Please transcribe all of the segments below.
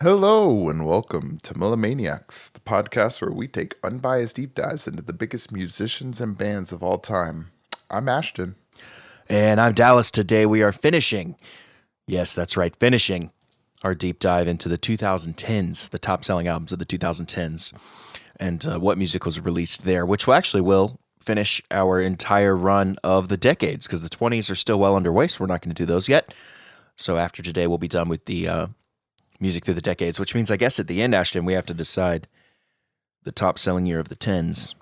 Hello and welcome to Melomaniax, the podcast where we take unbiased deep dives into the biggest musicians and bands of all time. I'm Ashton. And I'm Dallas. Today we are finishing, yes, that's right, finishing our deep dive into the 2010s, the top selling albums of the 2010s, and what music was released there, which will finish our entire run of the decades because the 20s are still well underway, so we're not going to do those yet. So after today, we'll be done with the music through the decades, which means I guess at the end, Ashton, we have to decide the top selling year of the 10s.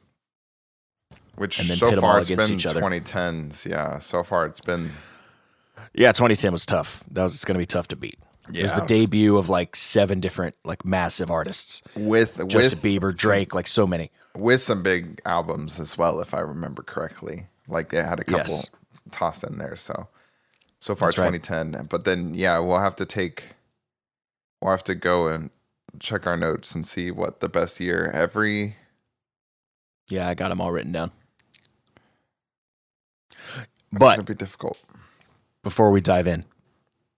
Which and then so pit them far all it's against been each other. 2010s. Yeah, so far it's been. Yeah, 2010 was tough. It's going to be tough to beat. Yeah, It was the debut of like 7 different like massive artists. Justin Bieber, Drake, like so many. With some big albums as well, if I remember correctly. Like they had a couple tossed in there. So far That's right. 2010. But then, yeah, we'll have to go and check our notes and see what the best year every. Yeah, I got them all written down. It's going to be difficult. Before we dive in,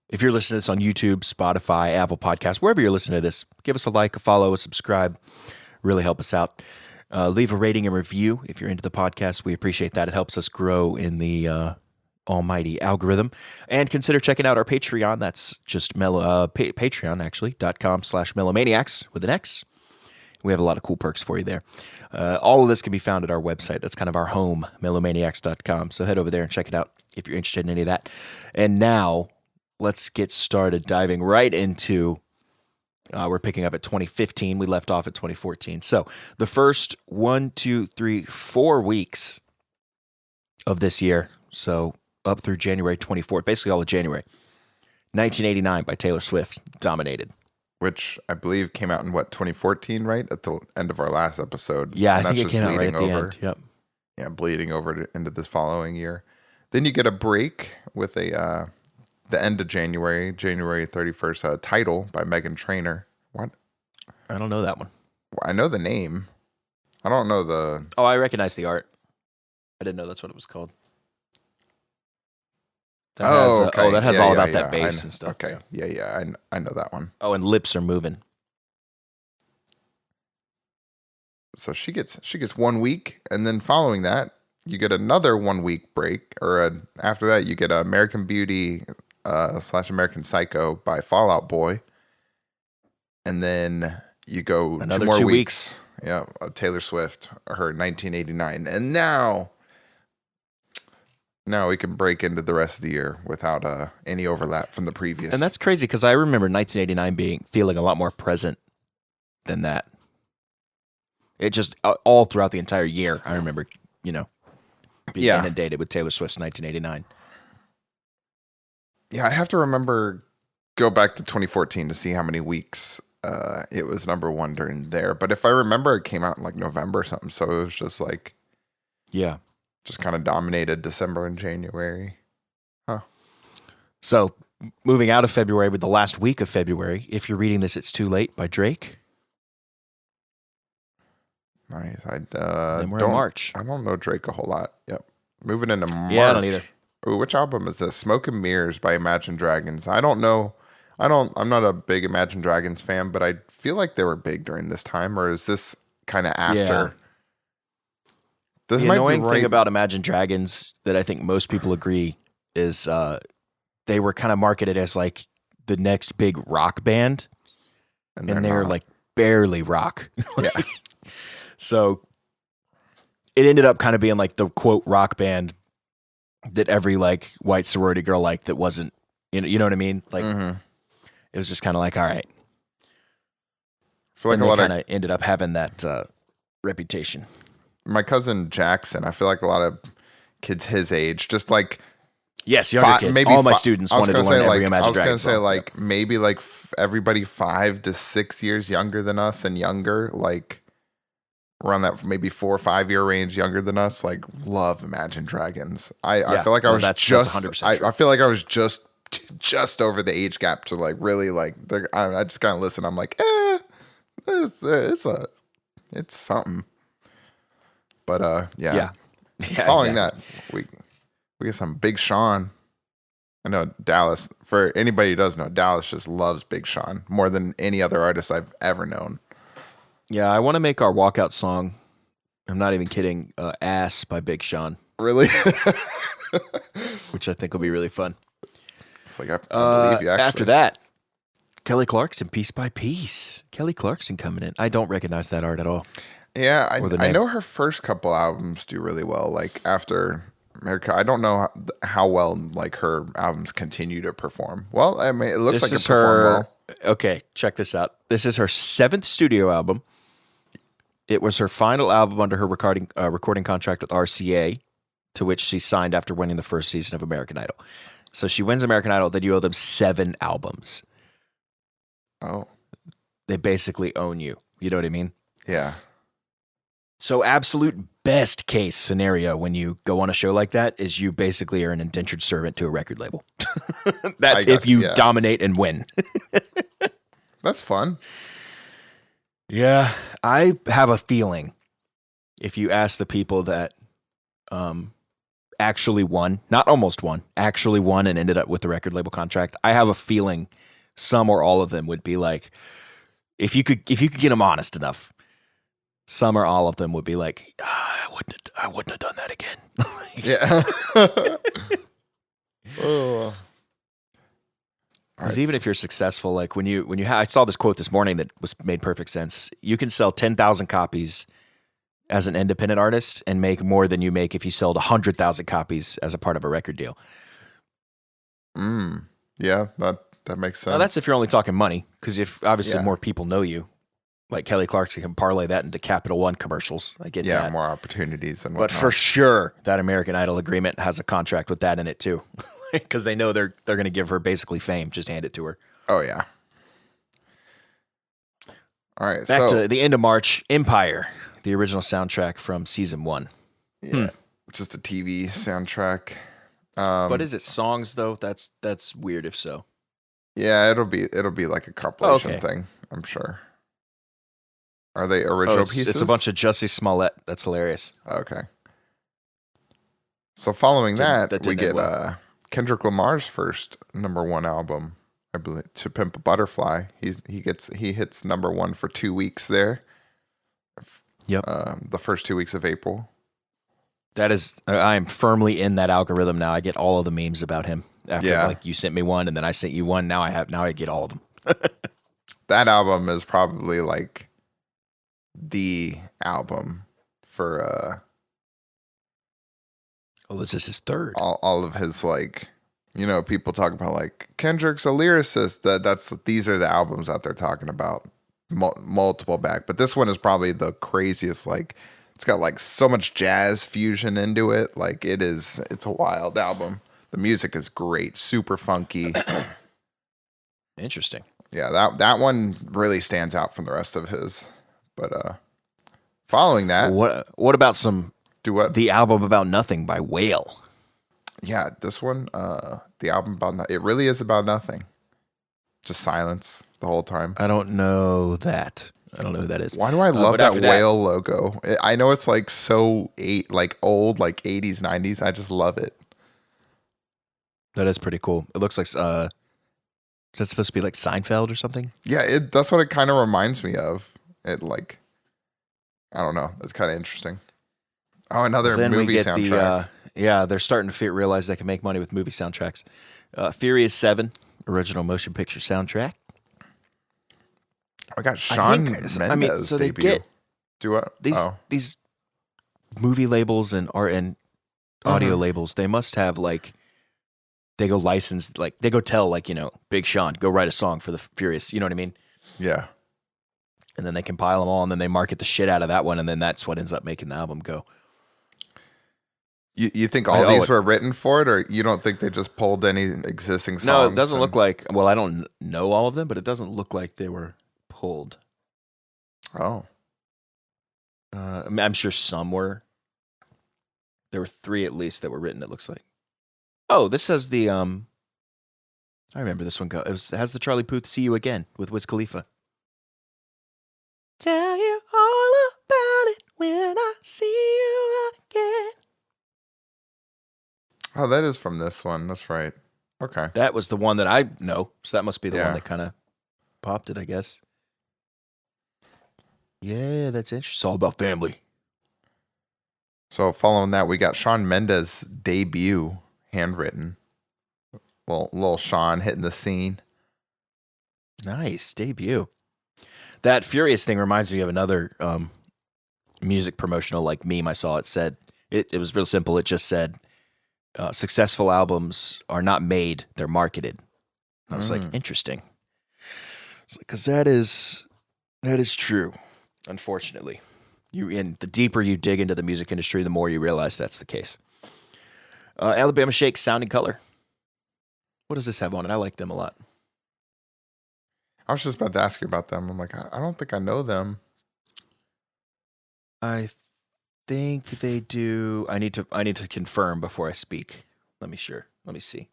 if you're listening to this on YouTube, Spotify, Apple Podcasts, wherever you're listening to this, give us a like, a follow, a subscribe. Really help us out. Leave a rating and review if you're into the podcast. We appreciate that. It helps us grow in the almighty algorithm. And consider checking out our Patreon. That's just Patreon, actually, .com/Melomaniax with an X. We have a lot of cool perks for you there. All of this can be found at our website. That's kind of our home, Melomaniax.com. So head over there and check it out if you're interested in any of that. And now let's get started diving right into, we're picking up at 2015. We left off at 2014. So the first 4 weeks of this year, so up through January 24th, basically all of January, 1989 by Taylor Swift dominated. Which I believe came out in 2014, right? At the end of our last episode. Yeah, I think it came out right at the end. Yep. Yeah, bleeding over into this following year. Then you get a break with the end of January 31st, Title by Meghan Trainor. What? I don't know that one. I know the name. I don't know the... Oh, I recognize the art. I didn't know that's what it was called. Okay. That has all about that bass and stuff. Okay. Yeah. I know that one. Oh, and Lips Are Moving. So she gets 1 week, and then following that, you get another 1 week break, after that, you get American Beauty / American Psycho by Fall Out Boy, and then you go another 2 more 2 weeks. Yeah, Taylor Swift, her 1989, and now we can break into the rest of the year without any overlap from the previous. And that's crazy because I remember 1989 feeling a lot more present than that. It just all throughout the entire year, I remember, being inundated with Taylor Swift's 1989. Yeah, I have to go back to 2014 to see how many weeks it was number one during there. But if I remember, it came out in like November or something. So it was just like, yeah, just kind of dominated December and January. Huh. So moving out of February with the last week of February, if you're reading this, It's Too Late by Drake. Nice. Then we're in March. I don't know Drake a whole lot. Yep. Moving into March. Yeah, I don't either. Ooh, which album is this? Smoke and Mirrors by Imagine Dragons. I don't know. I'm not a big Imagine Dragons fan, but I feel like they were big during this time, or is this kind of after? Yeah. This the might annoying be right. thing about Imagine Dragons that I think most people agree is they were kind of marketed as like the next big rock band, and they're like barely rock. Yeah. So it ended up kind of being like the quote rock band that every like white sorority girl liked that wasn't, you know what I mean? Like It was just kind of like, all right. I feel like and a lot kind of ended up having that reputation. My cousin Jackson, I feel like a lot of kids his age, just like yes, younger kids. All my students wanted to learn every Imagine Dragons. I was going to say maybe like everybody 5 to 6 years younger than us and younger, like around that maybe 4 or 5 year range younger than us, like love Imagine Dragons. I feel like I was that's 100% I feel like I was just over the age gap to like really like. I just kind of listen. I'm like, it's something. But yeah. Following that, we get some Big Sean I know Dallas, for anybody who doesn't know, Dallas just loves Big Sean more than any other artist I've ever known. Yeah, I want to make our walkout song. I'm not even kidding. "Ass" by Big Sean, Really? which I think will be really fun. It's like, I believe you, After actually. that, Kelly Clarkson, "Piece by Piece." Kelly Clarkson coming in. I don't recognize that art at all. Yeah, Or the I name. know her first couple albums do really well. Like after America, I don't know how well like her albums continue to perform. Well, I mean, it looks This like it is performed her. well. Okay, check this out. This is her 7th studio album. It was her final album under her recording contract with RCA, to which she signed after winning the first season of American Idol. So she wins American Idol, then you owe them 7 albums. Oh, They basically own you. You know what I mean? yeah. So absolute best case scenario when you go on a show like that is you basically are an indentured servant to a record label. That's if you dominate and win. That's fun. Yeah, I have a feeling if you ask the people that actually won, not almost won, actually won and ended up with the record label contract, I have a feeling some or all of them would be like, if you could get them honest enough, some or all of them would be like, I wouldn't have done that again. Yeah. Oh. Because even if you're successful, like when you I saw this quote this morning that made perfect sense. You can sell 10,000 copies as an independent artist and make more than you make if you sold 100,000 copies as a part of a record deal. Yeah, that makes sense. Now that's if you're only talking money, because if obviously more people know you, like Kelly Clarkson can parlay that into Capital One commercials. I get that. More opportunities and whatnot. But for sure, that American Idol agreement has a contract with that in it too, because they know they're going to give her basically fame. Just hand it to her. Oh yeah. All right. Back to the end of March. Empire, the original soundtrack from season 1. Yeah, it's just a TV soundtrack. But is it songs though? That's weird if so. Yeah, it'll be like a compilation thing, I'm sure. Are they original pieces? It's a bunch of Jussie Smollett. That's hilarious. Okay. So following that we get Kendrick Lamar's first #1 album, I believe, To Pimp a Butterfly. He hits #1 for 2 weeks there. Yep. The first 2 weeks of April. That is, I am firmly in that algorithm now. I get all of the memes about him. After like you sent me one and then I sent you one. Now I get all of them. That album is probably like the album for this is his third. All of his, like, you know, people talk about like Kendrick's a lyricist. These are the albums that they're talking about, multiple back. But this one is probably the craziest. Like, it's got like so much jazz fusion into it. Like it's a wild album. The music is great, super funky. Interesting. Yeah, that one really stands out from the rest of his. But following that, what about some? Do what? The album About Nothing by Whale. Yeah, this one, the album about it really is about nothing. Just silence the whole time. I don't know that. I don't know who that is. Why do I love that Whale logo? I know it's like so old, like 80s, 90s. I just love it. That is pretty cool. It looks like is that supposed to be like Seinfeld or something? Yeah, that's what it kind of reminds me of. It like, I don't know. It's kind of interesting. Oh, another movie soundtrack. They're starting to realize they can make money with movie soundtracks. Furious 7, original motion picture soundtrack. I got Shawn Mendes so debut. They get Do what? These movie labels and audio labels, they must have like, they go license, like they go tell like, you know, Big Sean, go write a song for the Furious. You know what I mean? Yeah. And then they compile them all and then they market the shit out of that one. And then that's what ends up making the album go. You think all these were written for it, or you don't think they just pulled any existing songs? No, it doesn't look like. Well, I don't know all of them, but it doesn't look like they were pulled. Oh, I'm sure some were. There were 3 at least that were written. It looks like. Oh, this has the I remember this one. It has the Charlie Puth "See You Again" with Wiz Khalifa. Tell you all about it when I see you again. Oh, that is from this one. That's right. Okay. That was the one that I know, so that must be the one Yeah. that kind of popped it, I guess. Yeah, that's interesting. It's all about family. So following that, we got Shawn Mendes' debut, handwritten. Little Shawn hitting the scene. Nice debut. That Furious thing reminds me of another music promotional like meme I saw. It said it was real simple. It just said successful albums are not made; they're marketed. I was like, interesting, because that is true. Unfortunately, and the deeper you dig into the music industry, the more you realize that's the case. Alabama Shake, Sound and Color. What does this have on it? I like them a lot. I was just about to ask you about them. I'm like, I don't think I know them. I think they do. I need to confirm before I speak. Let me see.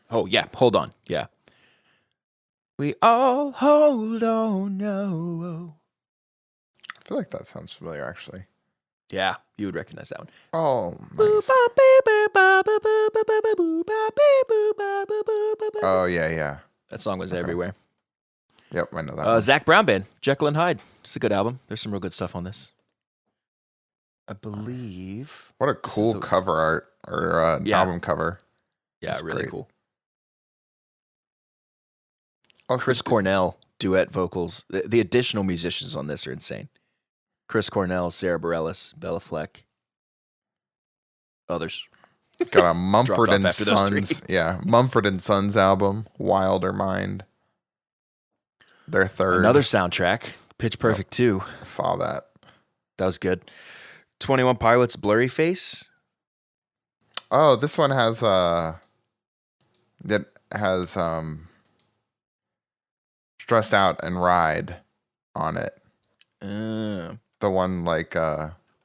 Oh yeah, hold on. Yeah. We all hold on. No. I feel like that sounds familiar, actually. Yeah, you would recognize that one. Oh, nice. Oh, yeah. That song was Okay. everywhere. Yep, I know that one. Zach Brown Band, Jekyll and Hyde. It's a good album. There's some real good stuff on this. I believe. What a cool cover art or album cover. Yeah, That's really great. cool. Also, Chris Cornell duet vocals. The additional musicians on this are insane. Chris Cornell, Sarah Bareilles, Bella Fleck, others. Got a Mumford and after those three. Sons. Yeah, Mumford and Sons album, Wilder Mind. Their third. Another soundtrack, Pitch Perfect 2. I saw that. That was good. 21 Pilots, Blurry Face. Oh, this one has Stressed Out and Ride on it. The one like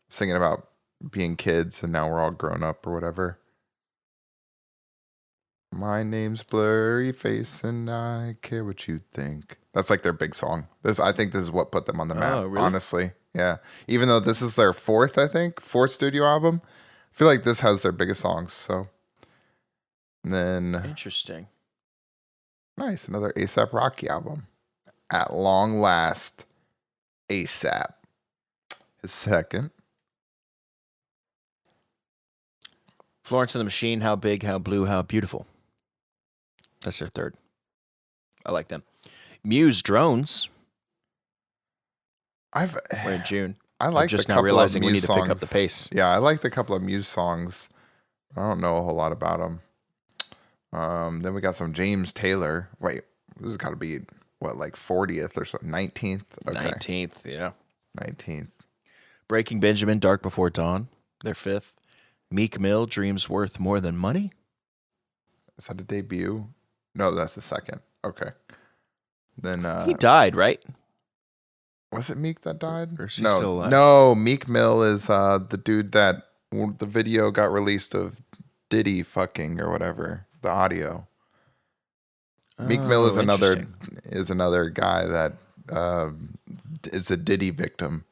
singing about being kids and now we're all grown up or whatever. My name's Blurry Face and I care what you think. That's like their big song. I think this is what put them on the map, really? honestly. Yeah. Even though this is their fourth studio album, I feel like this has their biggest songs. So and then Interesting. Nice, another A$AP Rocky album. At long last, A$AP. His second. Florence and the Machine, How Big, How Blue, How Beautiful. That's their third. I like them. Muse, Drones. We're in June. I like I'm just the now couple realizing of we Muse need songs. to pick up the pace. Yeah, I like the couple of Muse songs. I don't know a whole lot about them. Then we got some James Taylor. Wait, this has got to be what, like 40th or something? 19th? Okay. 19th, yeah. 19th. Breaking Benjamin, Dark Before Dawn. Their fifth. Meek Mill, Dreams Worth More Than Money. Is that a debut? No, that's the second. Okay. Then he died, right? Was it Meek that died? Or is he still alive? No, Meek Mill is the dude that the video got released of Diddy fucking or whatever. The audio. Meek Mill is another guy that is a Diddy victim.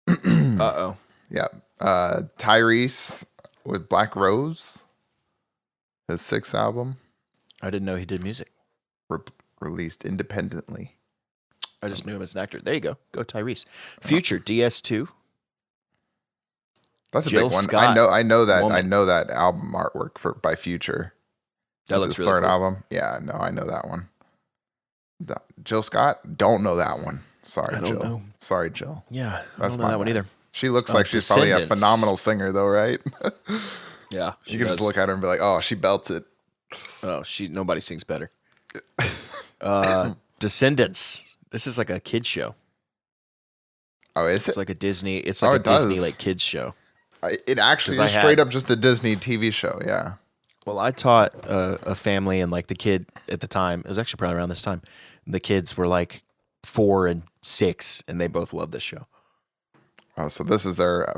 Uh-oh. Yeah. Tyrese with Black Rose. His sixth album. I didn't know he did music. Released independently. I just knew him as an actor. There you go. Go Tyrese. Future, DS2. That's a Jill big one. Scott, I know that. Woman. I know that album artwork by Future. That looks his really third cool. album. Yeah, no, I know that one. Jill Scott, don't know that one. Sorry, I don't Jill. know. Sorry, Jill. Yeah, I That's don't know that one either. She looks like she's probably a Descendants. phenomenal singer, though, right? Yeah, you can just look at her and be like, "Oh, she belts it." Oh, nobody sings better. Descendants. This is like a kids show. Oh, is it? It's like a Disney. It's like a Disney like kids show. It actually is straight up just a Disney TV show. Yeah. Well, I taught a family, and like the kid at the time, it was actually probably around this time. The kids were like 4 and 6, and they both loved this show. Oh, so this is their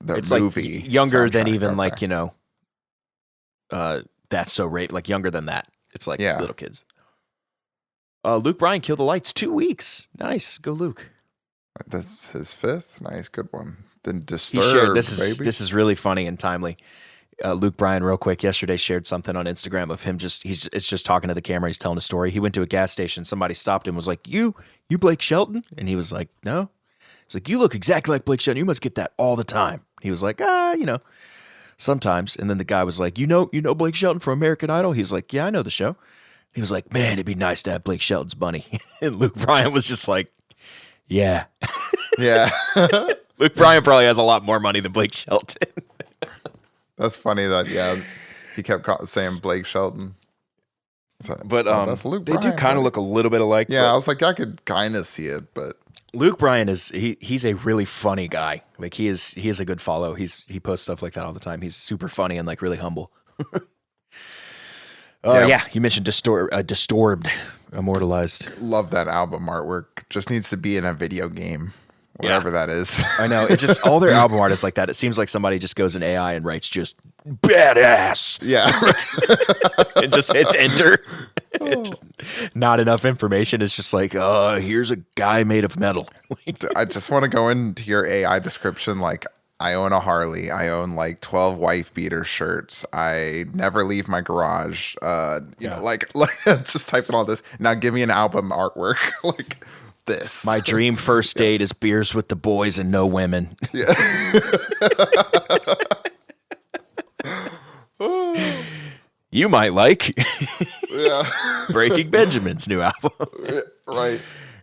it's movie. Like younger soundtrack. than even like That's So Rape. Like younger than that. It's like little kids. Luke Bryan, Kill the Lights, 2 weeks. Nice, go Luke. That's his fifth. Nice, good one. Then Disturbed. He shared this is really funny and timely. Luke Bryan, real quick, yesterday shared something on Instagram of him it's just talking to the camera. He's telling a story. He went to a gas station. Somebody stopped him, was like, you Blake Shelton? And he was like, no. He's like, you look exactly like Blake Shelton. You must get that all the time. He was like, sometimes. And then the guy was like, you know Blake Shelton from American Idol? He's like, yeah, I know the show. He was like, man, it'd be nice to have Blake Shelton's money. And Luke Bryan was just like, yeah. Yeah. Luke Bryan probably has a lot more money than Blake Shelton. That's funny that, he kept saying Blake Shelton. But that's Luke they Bryan, do kind of look a little bit alike. Yeah, I was like, I could kind of see it, but Luke Bryan he's a really funny guy. Like he is a good follow. He posts stuff like that all the time. He's super funny and like really humble. Yeah, you mentioned Disturbed, Immortalized. Love that album artwork. Just needs to be in a video game. Whatever that is. I know. It just all their album art is like that. It seems like somebody just goes in AI and writes just badass. Yeah. It just hits enter. Just not enough information. It's just like, here's a guy made of metal. I just want to go into your AI description like, I own a Harley. I own like 12 wife beater shirts. I never leave my garage. You know, like just type in all this. Now give me an album artwork. Like this. My dream first date is beers with the boys and no women. Yeah. You might like Yeah. Breaking Benjamin's new album. Right.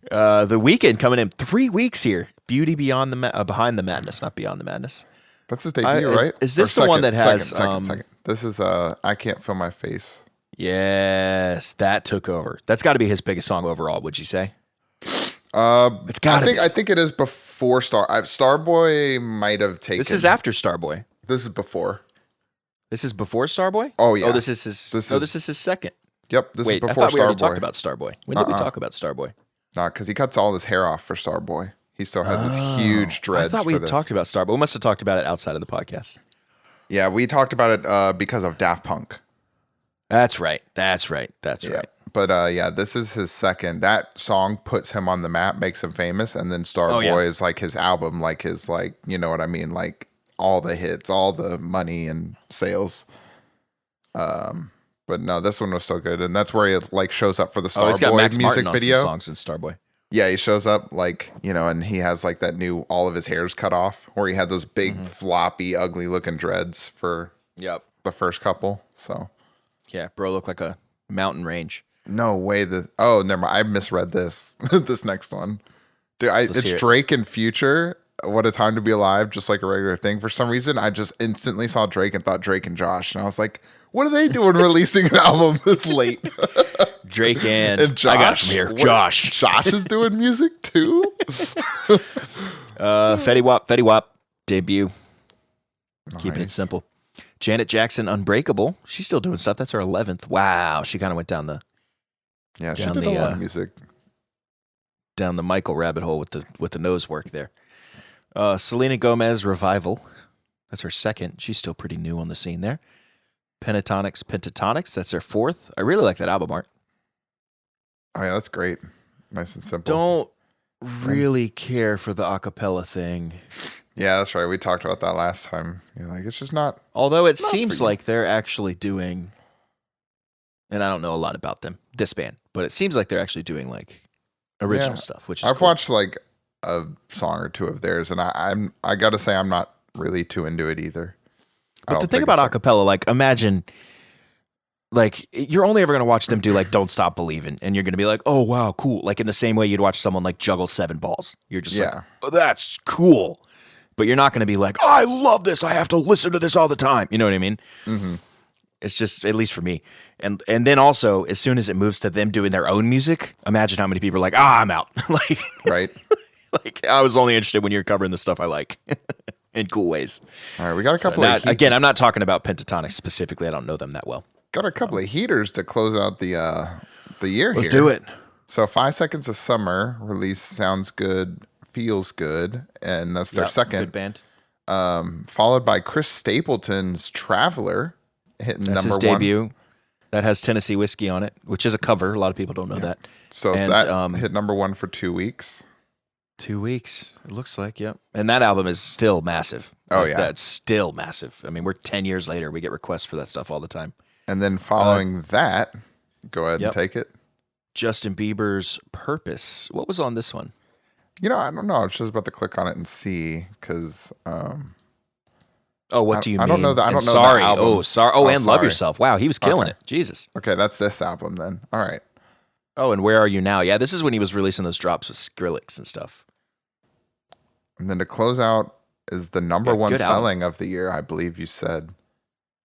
The Weeknd coming in 3 weeks here. Beauty Behind the Madness, not Beyond the Madness. That's his debut, right? Is this the one that has second. This is I Can't Feel My Face. Yes, that took over. That's got to be his biggest song overall, would you say? It's got I think it is before Starboy might have taken. This is after Starboy. This is before. This is before Starboy? Oh yeah. Oh, this is his second. Yep, this is before Starboy. I thought we already talked about Starboy. When did we talk about Starboy? Nah, because he cuts all his hair off for Starboy. He still has this huge dreads. I thought we had talked about Starboy. We must have talked about it outside of the podcast. Yeah, we talked about it because of Daft Punk. That's right. Right. But this is his second. That song puts him on the map, makes him famous, and then Starboy is like his album, like his you know what I mean, like all the hits, all the money and sales. But no, this one was so good, and that's where he like shows up for the Starboy music video. Songs in Starboy. Yeah, he shows up like, you know, and he has like that new all of his hair's cut off, where he had those big floppy, ugly looking dreads for the first couple. So yeah, bro, looked like a mountain range. No way. Never mind. I misread this. This next one, dude. It's Drake and Future. What a Time to Be Alive, just like a regular thing. For some reason, I just instantly saw Drake and thought Drake and Josh, and I was like, "What are they doing releasing an album this late?" Drake and Josh. I got it from here. Josh is doing music too. Fetty Wap debut. Nice. Keeping it simple. Janet Jackson, Unbreakable. She's still doing stuff. That's her 11th. Wow, she kind of went down the. Yeah, she did a lot of music. Down the Michael rabbit hole with the nose work there. Selena Gomez, Revival. That's her second. She's still pretty new on the scene there. Pentatonics. That's her fourth. I really like that album art. Oh yeah, that's great. Nice and simple. Don't really care for the acapella thing. Yeah, that's right. We talked about that last time. You're like, it's just not. Although it seems like they're actually doing, and I don't know a lot about them, this band, but it seems like they're actually doing like original stuff, which is I've watched like a song or two of theirs, and I gotta say I'm not really too into it either. But the thing about acapella, like imagine, like you're only ever gonna watch them do like "Don't Stop Believing," and you're gonna be like, "Oh wow, cool!" Like in the same way you'd watch someone like juggle 7 balls. You're just like, "Oh, that's cool," but you're not gonna be like, "Oh, I love this. I have to listen to this all the time." You know what I mean? Mm-hmm. It's just, at least for me. And then also, as soon as it moves to them doing their own music, imagine how many people are like, I'm out. Like, right. Like, I was only interested when you're covering the stuff I like in cool ways. All right, we got a couple of again, I'm not talking about Pentatonics specifically. I don't know them that well. Got a couple of heaters to close out the year. Let's do it. So 5 Seconds of Summer release Sounds Good, Feels Good, and that's their second. Good band. Followed by Chris Stapleton's Traveler, hitting that's number his one. Debut. That has Tennessee Whiskey on it, which is a cover. A lot of people don't know that. So that hit number one for 2 weeks. 2 weeks, it looks like, yep. And that album is still massive. Oh Like yeah. that's still massive. I mean, we're 10 years later. We get requests for that stuff all the time. And then following that, go ahead and Yep. take it. Justin Bieber's Purpose. What was on this one? I don't know. I was just about to click on it and see because Oh, what do you mean? I don't know that. I And don't know sorry. the album. Oh, sorry. Oh, and Love sorry. Yourself. Wow, he was killing Okay. it. Jesus. Okay, that's this album then. All right. Oh, and Where Are You Now? Yeah, this is when he was releasing those drops with Skrillex and stuff. And then to close out is the number Yeah, one good album. selling of the year, I believe you said.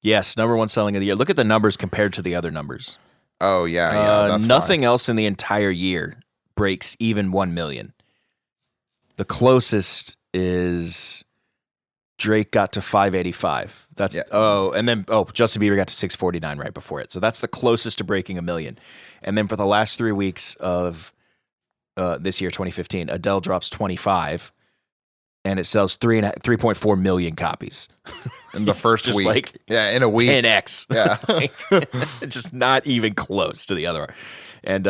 Yes, number one selling of the year. Look at the numbers compared to the other numbers. Oh yeah, that's nothing why. else in the entire year breaks even 1 million. The closest is Drake got to 585. That's and then Justin Bieber got to 649 right before it. So that's the closest to breaking 1 million. And then for the last 3 weeks of this year, 2015, Adele drops 25, and it sells 3.4 million copies In the first Just week. like In a week. 10x. Yeah. Just not even close to the other one. And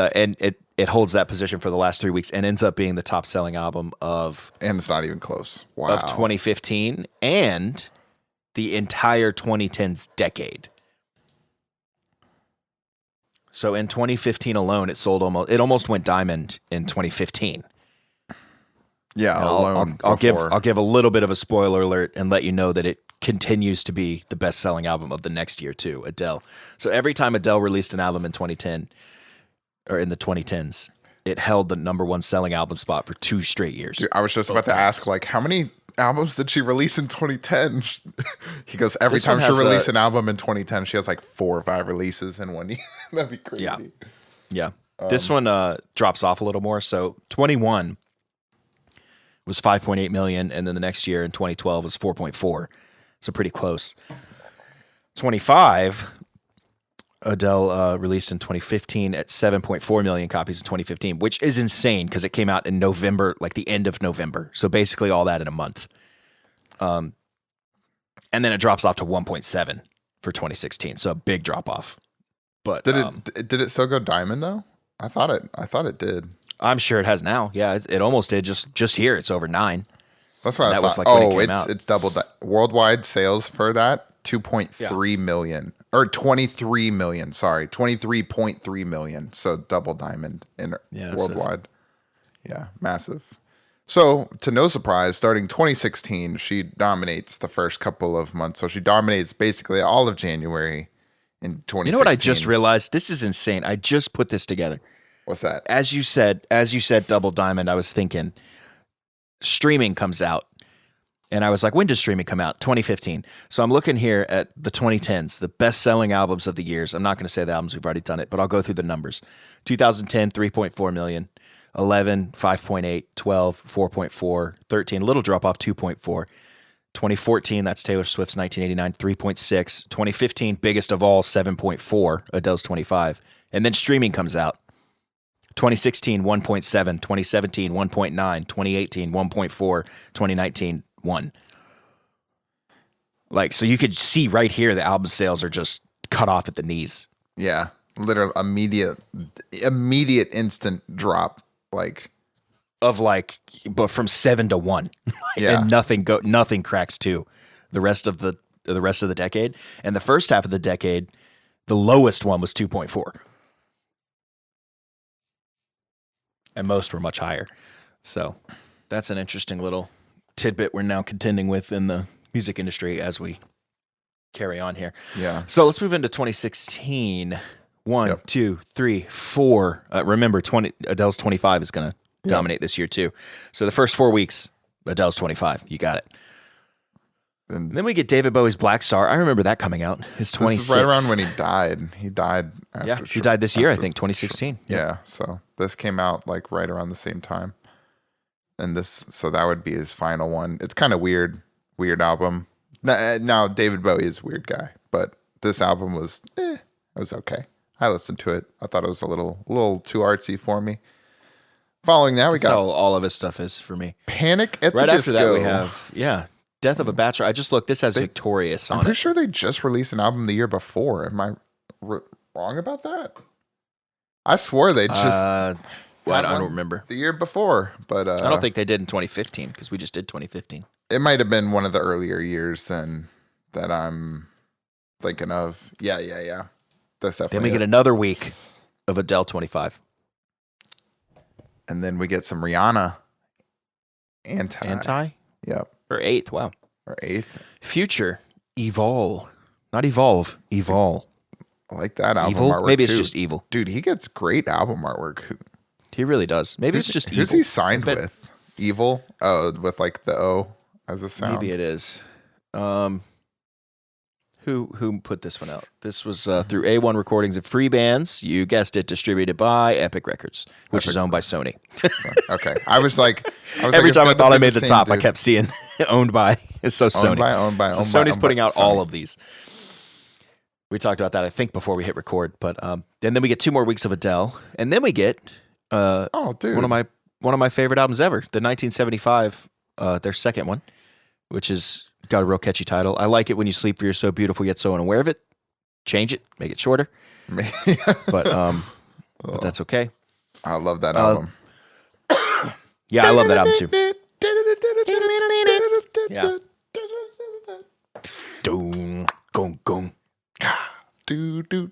it holds that position for the last 3 weeks and ends up being the top selling album of And it's not even close. Wow. 2015 and the entire 2010s decade. So in 2015 alone, it almost went diamond in 2015. Yeah, alone. I'll give a little bit of a spoiler alert and let you know that it continues to be the best selling album of the next year too, Adele. So every time Adele released an album in 2010 or in the 2010s, it held the number one selling album spot for 2 straight years. Dude, I was just about to ask, like, how many albums did she release in 2010? He goes, every This time one she has released an album in 2010, she has like 4 or 5 releases in 1 year. That'd be crazy. Yeah. This one drops off a little more. So 21 was 5.8 million, and then the next year in 2012 was 4.4. So pretty close. 25, Adele released in 2015 at 7.4 million copies in 2015, which is insane because it came out in November, like the end of November. So basically all that in a month. And then it drops off to 1.7 for 2016. So a big drop off. But did it still go diamond though? I thought it did. I'm sure it has now. Yeah, it almost did. Just here, it's over 9. That's what I thought. Was like when it came out. It's doubled that. Worldwide sales for that 2.3 million or 23 million. Sorry, 23.3 million. So double diamond in worldwide. Yeah, massive. So to no surprise, starting 2016, she dominates the first couple of months. So she dominates basically all of January in 2016. You know what I just realized? This is insane. I just put this together. What's that? As you said, double diamond, I was thinking streaming comes out. And I was like, when does streaming come out? 2015. So I'm looking here at the 2010s, the best-selling albums of the years. I'm not going to say the albums, we've already done it, but I'll go through the numbers. 2010, 3.4 million. 11, 5.8. 12, 4.4. 13, a little drop-off, 2.4. 2014, that's Taylor Swift's 1989, 3.6. 2015, biggest of all, 7.4. Adele's 25. And then streaming comes out. 2016, 1.7. 2017, 1.9. 2018, 1.4. 2019, 1. Like, so you could see right here the album sales are just cut off at the knees. Yeah, literal immediate instant drop. Like, but from 7 to 1. Yeah. And nothing cracks 2 the rest of the decade. And the first half of the decade, the lowest one was 2.4. And most were much higher. So that's an interesting little tidbit we're now contending with in the music industry as we carry on here. Yeah. So let's move into 2016. 1, 2, 3, 4. Remember, Adele's 25 is going to dominate this year too. So the first 4 weeks, Adele's 25. You got it. And then we get David Bowie's Black Star. I remember that coming out. His 26th. This is right around when he died. He died after. He died this year, I think, 2016. Yeah. So this came out like right around the same time. And so that would be his final one. It's kind of weird album. Now David Bowie is a weird guy, but this album was, it was okay. I listened to it. I thought it was a little too artsy for me. Following that, we got all of his stuff is for me. Panic at the Disco. Right after that, we have Death of a Bachelor. I just looked. This has Victorious on it. I'm pretty sure they just released an album the year before. Am I wrong about that? I swore they just. Well, had I don't one remember. the year before, but I don't think they did in 2015 because we just did 2015. it might have been one of the earlier years than that I'm thinking of. Yeah. That's definitely. Then we get another week of Adele 25. And then we get some Rihanna. Anti. Yep. Or 8th, wow. Or 8th. Future. Evol. Not Evolve. Evol. I like that album Evil? artwork Maybe too. it's just Evil. Dude, he gets great album artwork. He really does. Maybe it's just Who's Evil. he signed with? Evil? Oh, with like the O as a sound. Maybe it is. Who put this one out? This was through A1 Recordings and Free Bands. You guessed it, distributed by Epic Records, which is owned by Sony. Okay. I was like, every time I thought I made the top, I kept seeing owned by. It's so Sony. Owned by. Sony's putting out all of these. We talked about that, I think, before we hit record. But and then we get 2 more weeks of Adele, and then we get dude, one of my favorite albums ever, the 1975, their second one, which is got a real catchy title. I like it when you sleep, for you're so beautiful yet so unaware of it. Change it, make it shorter. but that's okay. I love that album. Yeah, I love that album too. Yeah. Doom, gong, gong. Dude.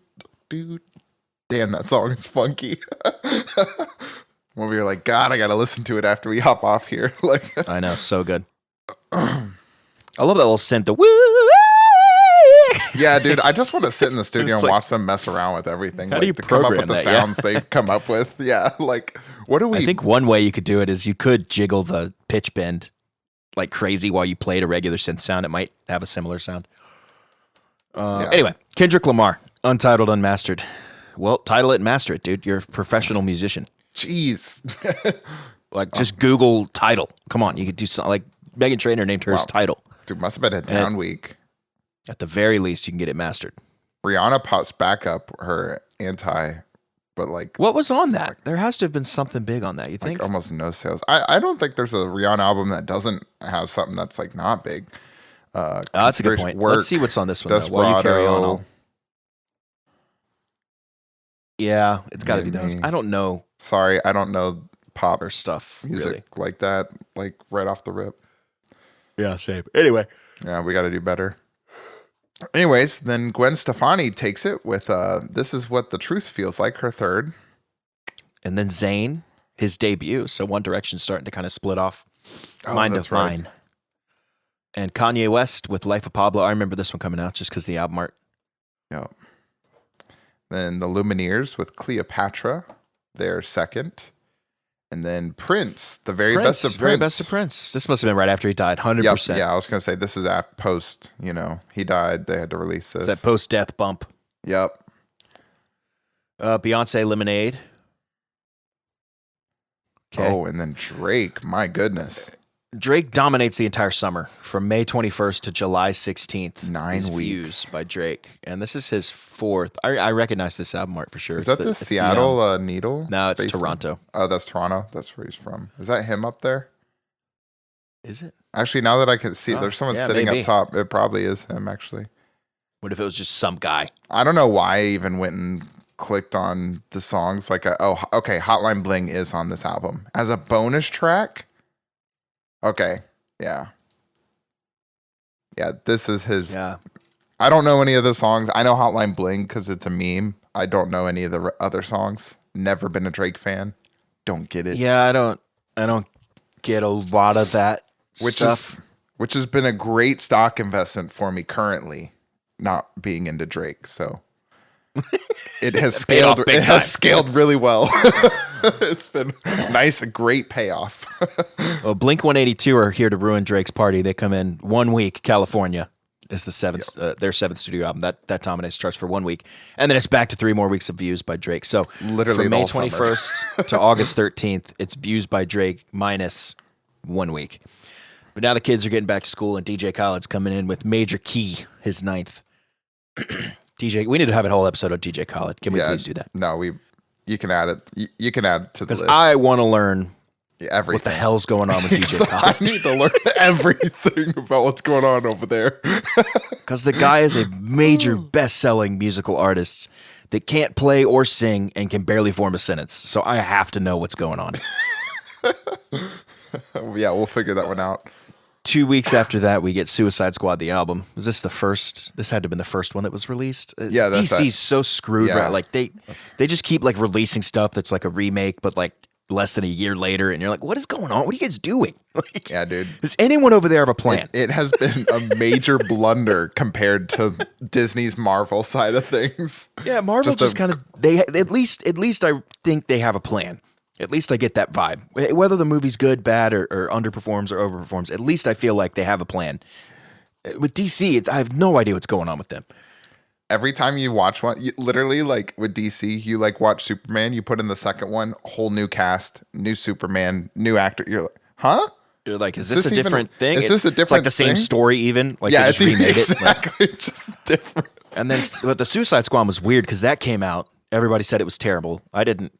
Damn, that song is funky. When we were like, God, I gotta listen to it after we hop off here. Like, I know, so good. I love that little synth. The woo. Yeah, dude, I just want to sit in the studio and like, watch them mess around with everything. How like, do you to come up program with the that, sounds they come up with. Yeah, like, what do we? I think one way you could do it is you could jiggle the pitch bend like crazy while you played a regular synth sound. It might have a similar sound. Anyway, Kendrick Lamar, Untitled, Unmastered. Well, title it and master it, dude. You're a professional musician. Jeez. Like, just Google title. Come on, you could do something like Meghan Trainor named hers Title. Dude, must have been a down week. At the very least, you can get it mastered. Rihanna pops back up her Anti, but like, what was on that? There has to have been something big on that. You think? Like almost no sales. I don't think there's a Rihanna album that doesn't have something that's like not big. That's a good point. Let's see what's on this one. Though, while you carry on. Yeah, it's got to be those. I don't know. Sorry, I don't know pop or stuff music really. Like that, like right off the rip. Yeah, same. Anyway, yeah, we got to do better. Anyways, then Gwen Stefani takes it with "This Is What the Truth Feels Like," her third, and then Zayn, his debut. So One Direction's starting to kind of split off. Mind of Mine, and Kanye West with "Life of Pablo." I remember this one coming out just because the album art. Yep. Then the Lumineers with Cleopatra, their second. And then Prince, the very best of Prince. Very best of Prince. This must have been right after he died, 100%. Yep, yeah, I was going to say, this is at post, he died. They had to release this. It's that post-death bump. Yep. Beyonce, Lemonade. Okay. Oh, and then Drake, my goodness. Drake dominates the entire summer from May 21st to July 16th. 9 weeks. Views by Drake. And this is his fourth. I recognize this album art for sure. Is that the Seattle Needle? No, it's Toronto. Oh, that's Toronto. That's where he's from. Is that him up there? Is it? Actually, now that I can see, there's someone sitting up top. It probably is him, actually. What if it was just some guy? I don't know why I even went and clicked on the songs. Like, okay, Hotline Bling is on this album. As a bonus track? Okay, yeah. Yeah, this is his. Yeah. I don't know any of the songs. I know Hotline Bling because it's a meme. I don't know any of the other songs. Never been a Drake fan. Don't get it. Yeah, I don't get a lot of that stuff. Which has been a great stock investment for me currently, not being into Drake. So it has scaled. It has scaled really well. It's been nice, great payoff. Well, Blink 182 are here to ruin Drake's party. They come in 1 week. California is the seventh, their seventh studio album. That dominates charts for 1 week, and then it's back to 3 more weeks of views by Drake. So literally from May 21st to August 13th, it's views by Drake minus 1 week. But now the kids are getting back to school, and DJ Khaled's coming in with Major Key, his 9th. DJ, we need to have a whole episode of DJ Khaled. Can we please do that? No, you can add it. You can add it to the list. Because I want to learn everything. What the hell's going on with DJ Khaled. I need to learn everything about what's going on over there. Because the guy is a major best-selling musical artist that can't play or sing and can barely form a sentence. So I have to know what's going on. Yeah, we'll figure that one out. 2 weeks after that, we get Suicide Squad, the album. Was this the first? This had to have been the first one that was released. Yeah, that's DC's so screwed. Yeah. Right? Like they just keep like releasing stuff that's like a remake, but like less than a year later, and you're like, what is going on? What are you guys doing? Like, Yeah, dude. does anyone over there have a plan? It has been a major blunder compared to Disney's Marvel side of things. Yeah, Marvel just kind of they at least I think they have a plan. At least I get that vibe. Whether the movie's good, bad, or underperforms or overperforms, at least I feel like they have a plan. With DC, I have no idea what's going on with them. Every time you watch one, literally like with DC, you like watch Superman, you put in the second one, whole new cast, new Superman, new actor. You're like, huh? You're like, is this a different thing? Is this a different It's like the same thing? story even? Like Yeah, they it's just remade exactly it? Like, just different. and then, but the Suicide Squad was weird because that came out. Everybody said it was terrible. I didn't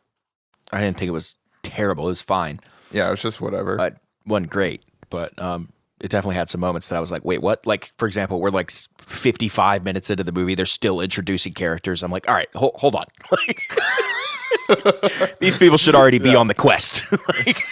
think it was terrible. It was fine. Yeah, it was just whatever. It wasn't great, but it definitely had some moments that I was like, wait, what? Like, for example, we're like 55 minutes into the movie. They're still introducing characters. I'm like, all right, hold on. Like, these people should already be on the quest. Like,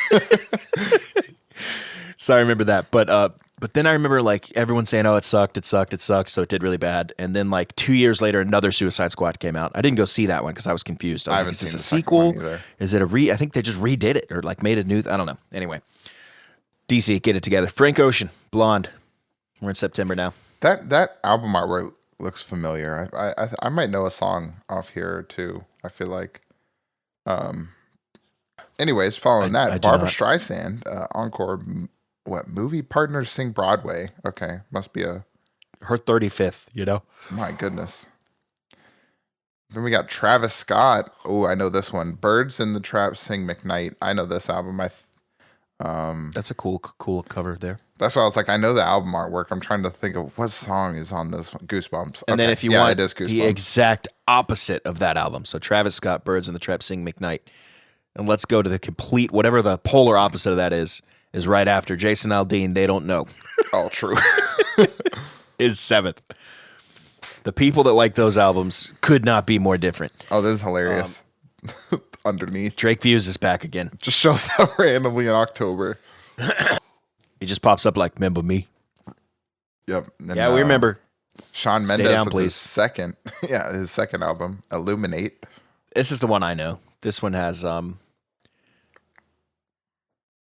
so I remember that. But then I remember like everyone saying, oh, it sucked. So it did really bad. And then like 2 years later, another Suicide Squad came out. I didn't go see that one because I was confused. I was haven't like, is seen this a the second sequel? one either. Is it I think they just redid it or like made a new, I don't know. Anyway, DC, get it together. Frank Ocean, Blonde. We're in September now. That album artwork looks familiar. I might know a song off here too. I feel like. Anyways, following that, Barbra Streisand encore. What movie partners sing Broadway? Okay, must be her 35th. You know. My goodness. Then we got Travis Scott. Oh, I know this one. Birds in the Trap sing McKnight. I know this album. That's a cool cover there. That's why I was like, I know the album artwork. I'm trying to think of what song is on this one. Goosebumps. And then if you want it is Goosebumps. the exact opposite of that album, so Travis Scott, Birds in the Trap sing McKnight, and let's go to the complete whatever the polar opposite of that is right after Jason Aldean. They Don't Know. Oh, true. Is 7th. The people that like those albums could not be more different. Oh, this is hilarious. Underneath, Drake Views is back again. just shows up randomly in October. He just pops up like, remember me? Yep. And, Yeah, we remember. Shawn Stay Mendes down, with please. his second album, Illuminate. This is the one I know. This one has oh,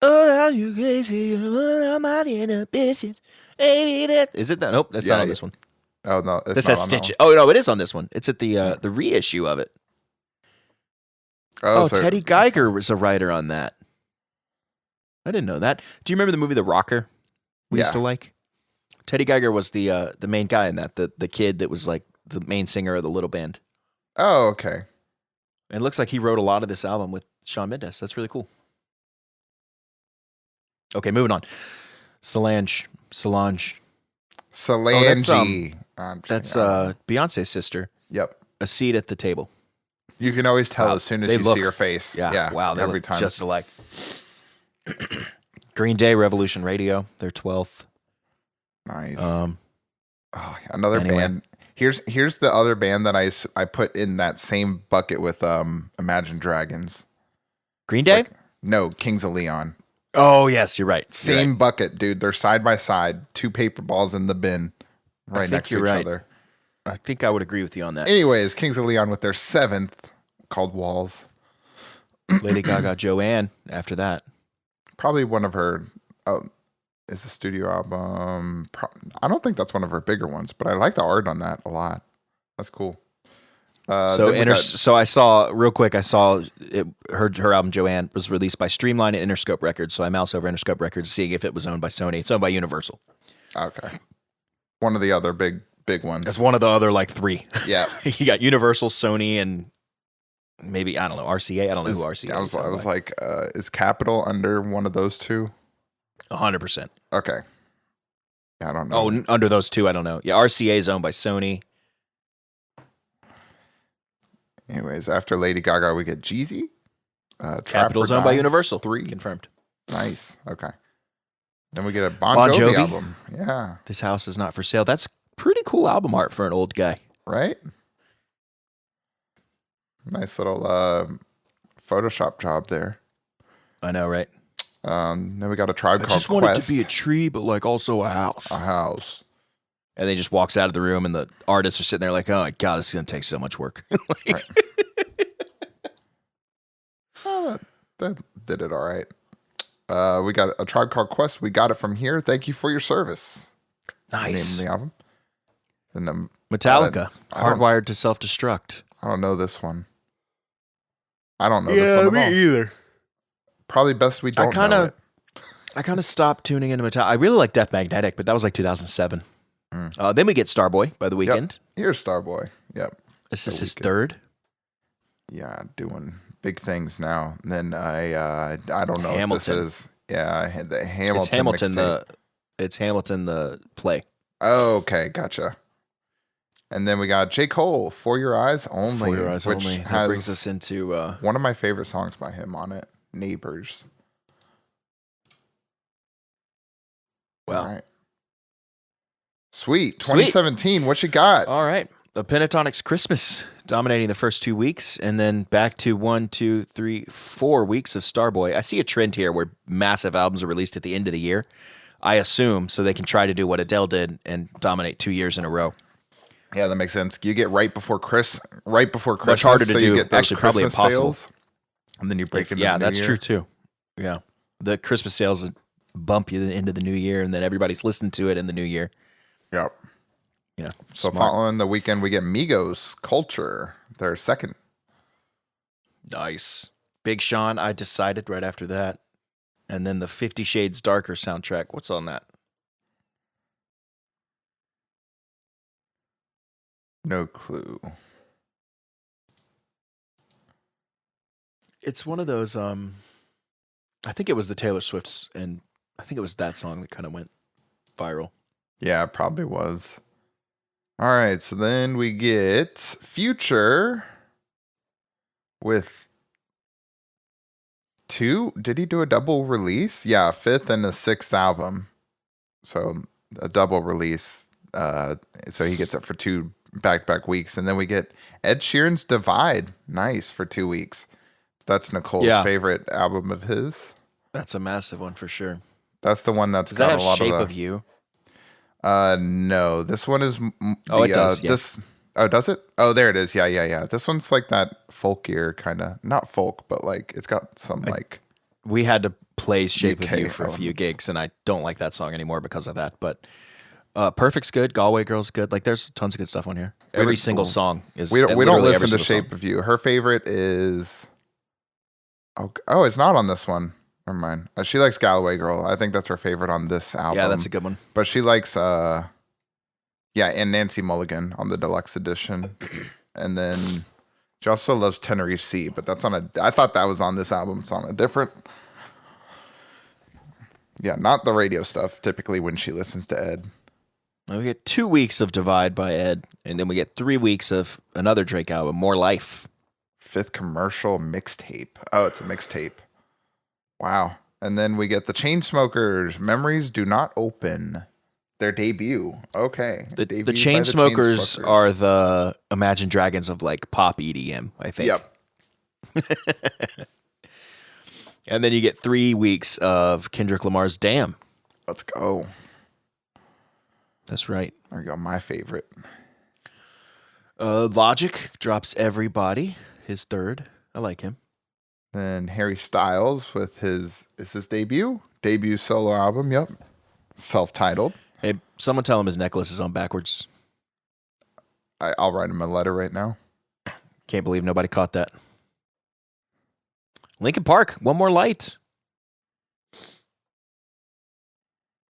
how you crazy, I'm out in a bitches. Is it that? Nope, that's not on this one. Oh no, it's This not has on that Stitch. one. Oh no, it is on this one. It's at the reissue of it. Oh, so Teddy Geiger was a writer on that. I didn't know that. Do you remember the movie The Rocker? We used to like. Teddy Geiger was the main guy in that. The kid that was like the main singer of the little band. Oh, okay. And it looks like he wrote a lot of this album with Shawn Mendes. That's really cool. Okay, moving on. Solange. Solange. That's Beyonce's sister. Yep. A seat at the table. You can always tell as soon as you see her face. Yeah. Wow. They every look time. just alike. Green Day, Revolution Radio. They're 12th. Nice. Another band. Here's the other band that I put in that same bucket with Imagine Dragons. Green Day? No, Kings of Leon. Oh yes, you're right. Same bucket, dude. They're side by side, 2 paper balls in the bin, right next to each other. I think I would agree with you on that. Anyways, Kings of Leon with their 7th, called Walls. Lady Gaga, Joanne. After that, probably one of her. Is the studio album? I don't think that's one of her bigger ones, but I like the art on that a lot. That's cool. So I saw real quick. I saw it. Her album Joanne was released by Streamline and Interscope Records. So I mouse over Interscope Records, seeing if it was owned by Sony. It's owned by Universal. Okay, one of the other big ones. That's one of the other like 3. Yeah, you got Universal, Sony, and maybe I don't know RCA. I don't know who RCA is. I was like, is Capitol under one of those 2? 100%. Okay. Yeah, I don't know. Oh, under those 2, I don't know. Yeah, RCA is owned by Sony. Anyways, after Lady Gaga, we get Jeezy. Capitol's owned by Universal. 3. Confirmed. Nice. Okay. Then we get a Bon Jovi album. Yeah. This House Is Not For Sale. That's pretty cool album art for an old guy. Right? Nice little Photoshop job there. I know, right? Then we got a Tribe I Called just want it to Quest. be a tree, but like also a house. A house. And then he just walks out of the room, and the artists are sitting there like, "Oh my god, this is gonna take so much work." Right. Oh, that did it all right. We got a Tribe Called Quest. We got it from here. Thank you for your service. Nice. Name of the album. Then Metallica, I don't- Hardwired to Self-Destruct. I don't know this one. I don't know this one at all. either. Probably best we don't know it. I kind of stopped tuning into Metallica. I really like Death Magnetic, but that was like 2007. Then we get Starboy by The Weeknd. Here's Starboy. Yep. This is his Weeknd. third. Yeah, doing big things now. And then I don't know Hamilton. what this is. Yeah, the Hamilton. It's Hamilton mixtape. It's Hamilton the play. Oh, okay, gotcha. And then we got J. Cole, For Your Eyes Only. For Your Eyes which Only. Has That brings us into one of my favorite songs by him on it, Neighbors. well. All right. Sweet. 2017. What you got? All right. The Pentatonics Christmas dominating the first 2 weeks, and then back to 1, 2, 3, 4 weeks of Starboy. I see a trend here where massive albums are released at the end of the year. I assume so they can try to do what Adele did and dominate 2 years in a row. Yeah, that makes sense. You get right before Christmas. Much harder to so do. You get those Actually, probably Christmas impossible. sales, and then you break into Yeah, the new that's year. true too. Yeah, the Christmas sales bump you into the new year, and then everybody's listening to it in the new year. Yep. Yeah. So smart. following the weekend, we get Migos Culture, their second. Nice. Big Sean, I decided right after that. And then the 50 Shades Darker soundtrack. What's on that? No clue. It's one of those I think it was the Taylor Swift's, and I think it was that song that kind of went viral. Yeah, it probably was. All right, so then we get Future with two. Did he do a double release? Yeah, fifth and the sixth album. So a double release. So he gets it for 2 back-to-back weeks. And then we get Ed Sheeran's Divide. Nice, for 2 weeks. That's Nicole's favorite album of his. That's a massive one for sure. That's the one that's Does got that have a lot Shape of of You? No, this one is it does. Yeah. This. Oh, does it? Oh, there it is. Yeah. This one's like that folkier kind of, not folk, but like it's got some like. We had to play Shape UK of You for a few elements. gigs, and I don't like that song anymore because of that. But Perfect's good. Galway Girl's good. Like there's tons of good stuff on here. Every single song is. We don't literally listen every to single Shape song. of You. Her favorite is. Oh, it's not on this one. Never mind. She likes Galloway Girl. I think that's her favorite on this album. Yeah, that's a good one. But she likes and Nancy Mulligan on the deluxe edition. And then she also loves Tenerife Sea, but that's on I thought that was on this album. It's on a different. Yeah, not the radio stuff, typically when she listens to Ed. We get 2 weeks of Divide by Ed, and then we get 3 weeks of another Drake album, More Life. Fifth commercial mixtape. Oh, it's a mixtape. Wow. And then we get the Chainsmokers, Memories Do Not Open. Their debut. Okay. The Debut by Chainsmokers are the Imagine Dragons of like pop EDM, I think. Yep. And then you get 3 weeks of Kendrick Lamar's Damn. Let's go. That's right. There you go. My favorite. Logic drops Everybody, his third. I like him. Then Harry Styles with his debut solo album. Yep. Self-titled. Hey, someone tell him his necklace is on backwards. I'll write him a letter right now. Can't believe nobody caught that. Linkin Park, One More Light.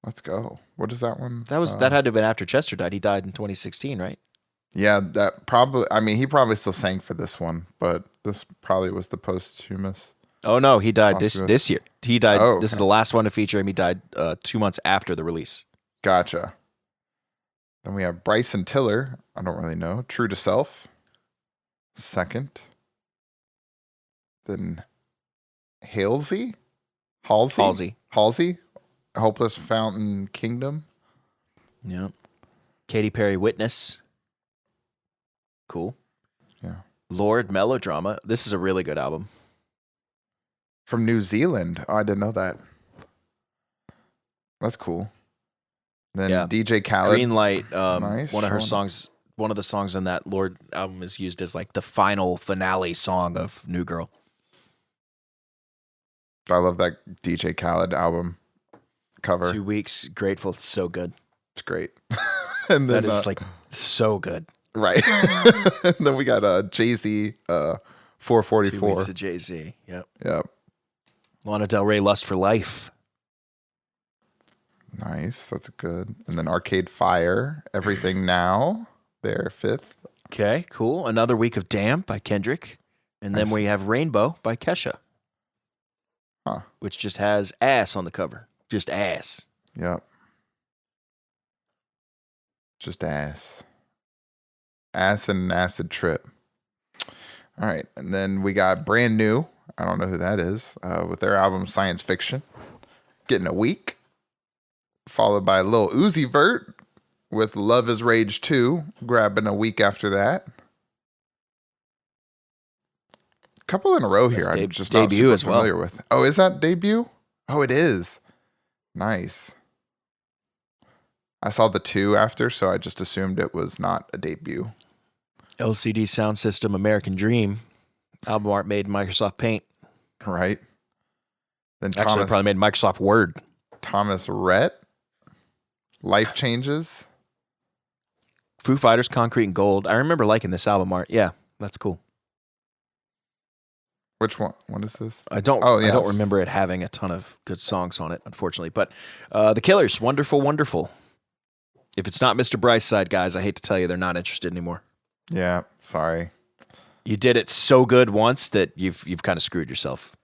Let's go. What is that one? That had to have been after Chester died. He died in 2016, right? Yeah, that probably. I mean, he probably still sang for this one, but this probably was the posthumous. Oh no, he died Posthumous. this year. He died. Oh, This is okay. the last one to feature him. He died 2 months after the release. Gotcha. Then we have Bryson Tiller. I don't really know. True to Self. Second. Then Halsey. Hopeless Fountain Kingdom. Yeah. Katy Perry, Witness. Cool. Yeah. Lord Melodrama. This is a really good album. From New Zealand. Oh, I didn't know that. That's cool. Then Yeah. DJ Khaled. Green Light. Nice. One of her Showing- songs. One of the songs on that Lord album is used as like the final finale song of New Girl. I love that DJ Khaled album cover. 2 weeks. Grateful. It's so good. It's great. And then That is like so good. right. And then we got Jay-Z 2 444. weeks of Jay-Z. Yep. Yep. Lana Del Rey, Lust for Life. Nice. That's good. And then Arcade Fire, Everything Now. There, 5th. Okay, cool. Another week of Damn by Kendrick. And then Nice. we have Rainbow by Kesha. Huh. Which just has ass on the cover. Just ass. Yep. Just ass. Ass and an acid trip. All right. And then we got Brand New. I don't know who that is. With their album Science Fiction. Getting a week. Followed by Lil Uzi Vert with Love is Rage 2. Grabbing a week after that. Couple in a row here. That's I'm just not debut super as well. familiar with. Oh, is that debut? Oh, it is. Nice. I saw the 2 after, so I just assumed it was not a debut. LCD Sound System, American Dream. Album art made in Microsoft Paint. Right. Then Actually, probably made in Microsoft Word. Thomas Rhett. Life Changes. Foo Fighters, Concrete and Gold. I remember liking this album art. Yeah, that's cool. Which one? What is this? I don't yes. remember it having a ton of good songs on it, unfortunately. But The Killers, Wonderful, Wonderful. If it's not Mr. Brightside, guys, I hate to tell you, they're not interested anymore. Yeah, sorry. You did it so good once that you've kind of screwed yourself.